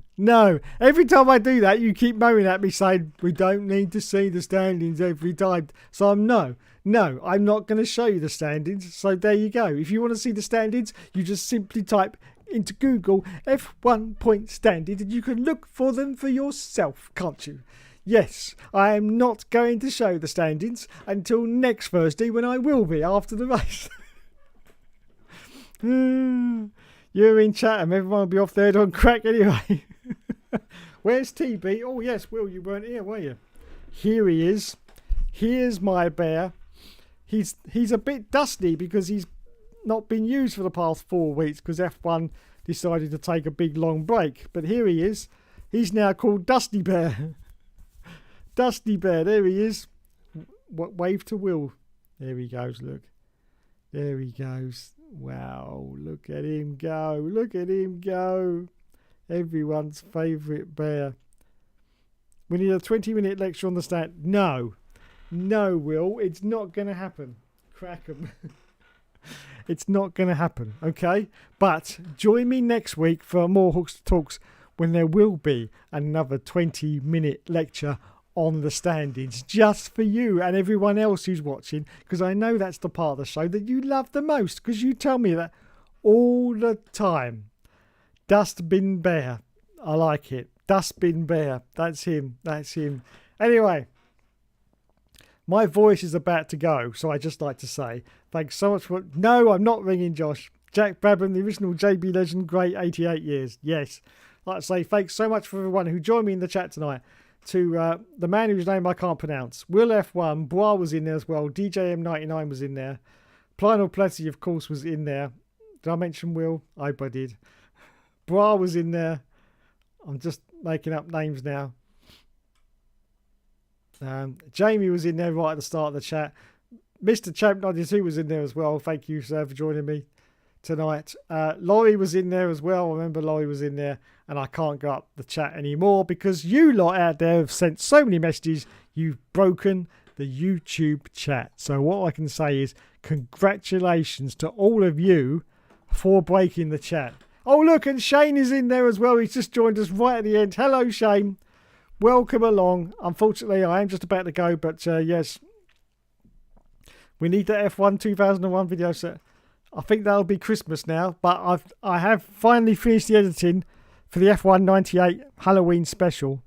Every time I do that, you keep moaning at me saying, we don't need to see the standings every time. So I'm no, I'm not going to show you the standings. So there you go. If you want to see the standings, you just simply type into Google F1 point standings and you can look for them for yourself, can't you? Yes, I am not going to show the standings until next Thursday when I will be after the race. You're in Chatham. Everyone will be off their head on crack anyway. Where's TB? Oh, yes, Will, you weren't here, were you? Here he is. Here's my bear. He's a bit dusty because he's not been used for the past 4 weeks because F1 decided to take a big long break. But here he is. He's now called Dusty Bear. Dusty Bear, there he is. Wave to Will. There he goes, look. There he goes. Wow, look at him go. Look at him go. Everyone's favourite bear. We need a 20-minute lecture on the stand. No. No, Will. It's not going to happen. Crack 'em. It's not going to happen, okay? But join me next week for more Hookster Talks when there will be another 20-minute lecture on the standings just for you and everyone else who's watching, because I know that's the part of the show that you love the most, because you tell me that all the time. Dustbin Bear. I like it. Dustbin Bear. That's him. That's him. Anyway, my voice is about to go, so I just like to say thanks so much for... No, I'm not ringing Josh. Jack Brabham, the original JB legend, great 88 years. Yes. Like I say, thanks so much for everyone who joined me in the chat tonight. To the man whose name I can't pronounce. Will F1, Bois was in there as well. DJM99 was in there. Plino Plessy, of course, was in there. Did I mention Will? I hope I did. Bois was in there. I'm just making up names now. Jamie was in there right at the start of the chat. Mr. Champ 92 was in there as well. Thank you, sir, for joining me tonight. Laurie was in there as well. I remember Laurie was in there, and I can't go up the chat anymore because you lot out there have sent so many messages. You've broken the YouTube chat. So what I can say is congratulations to all of you for breaking the chat. Oh, look, and Shane is in there as well. He's just joined us right at the end. Hello, Shane. Welcome along. Unfortunately, I am just about to go, but yes, we need the F1 2001 video set. I think that'll be Christmas now, but I have finally finished the editing for the F1 98 Halloween special.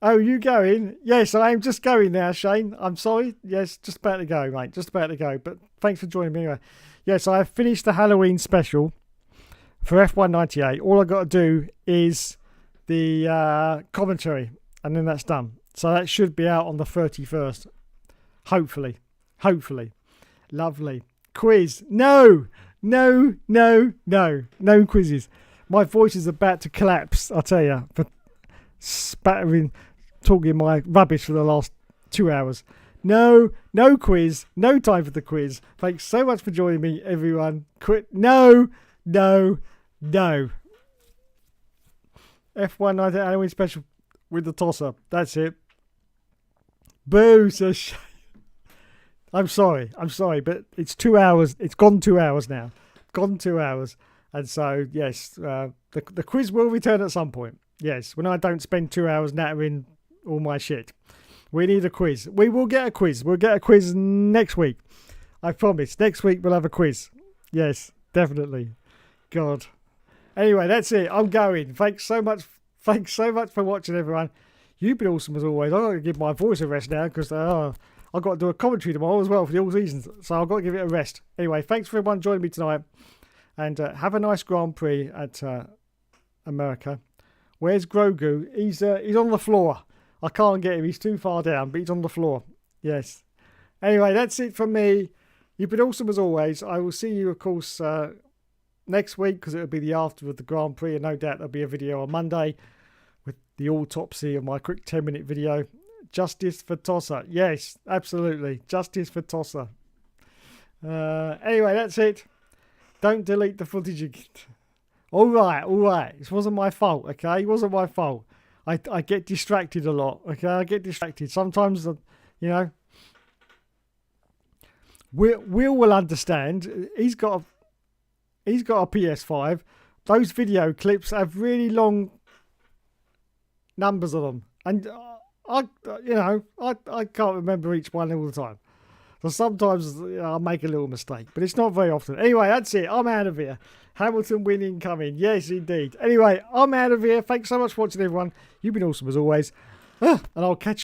Oh, you going? Yes, I am just going now, Shane. I'm sorry. Yes, just about to go, mate. Just about to go. But thanks for joining me anyway. Yes, I have finished the Halloween special for F1 98. All I've got to do is the commentary, and then that's done. So that should be out on the 31st. Hopefully. Hopefully. Lovely. Quiz. No quizzes. My voice is about to collapse, I tell you, for spattering, talking my rubbish for the last 2 hours. No quiz. No time for the quiz. Thanks so much for joining me, everyone. No. F1 98 Halloween special with the tosser. That's it. Boo, says Shane. I'm sorry, but it's 2 hours. It's gone 2 hours now. Gone 2 hours. And so, yes, the quiz will return at some point. Yes, when I don't spend 2 hours nattering all my shit. We need a quiz. We will get a quiz. We'll get a quiz next week. I promise. Next week we'll have a quiz. Yes, definitely. God. Anyway, that's it. I'm going. Thanks so much for watching, everyone. You've been awesome as always. I've got to give my voice a rest now because I've got to do a commentary tomorrow as well for the All Seasons. So I've got to give it a rest. Anyway, thanks for everyone joining me tonight. And have a nice Grand Prix at America. Where's Grogu? He's on the floor. I can't get him. He's too far down, but he's on the floor. Yes. Anyway, that's it from me. You've been awesome as always. I will see you, of course, next week because it'll be the after of the Grand Prix. And no doubt there'll be a video on Monday with the autopsy of my quick 10-minute video. Justice for Tosser. Yes, absolutely. Justice for Tosser. Anyway, that's it. Don't delete the footage again. All right. This wasn't my fault, okay? It wasn't my fault. I get distracted a lot, okay? I get distracted. Sometimes, Will will understand. He's got a PS5. Those video clips have really long numbers of them. And I can't remember each one all the time. So sometimes I make a little mistake, but it's not very often. Anyway, that's it. I'm out of here. Hamilton winning coming. Yes, indeed. Anyway, I'm out of here. Thanks so much for watching, everyone. You've been awesome as always. And I'll catch you.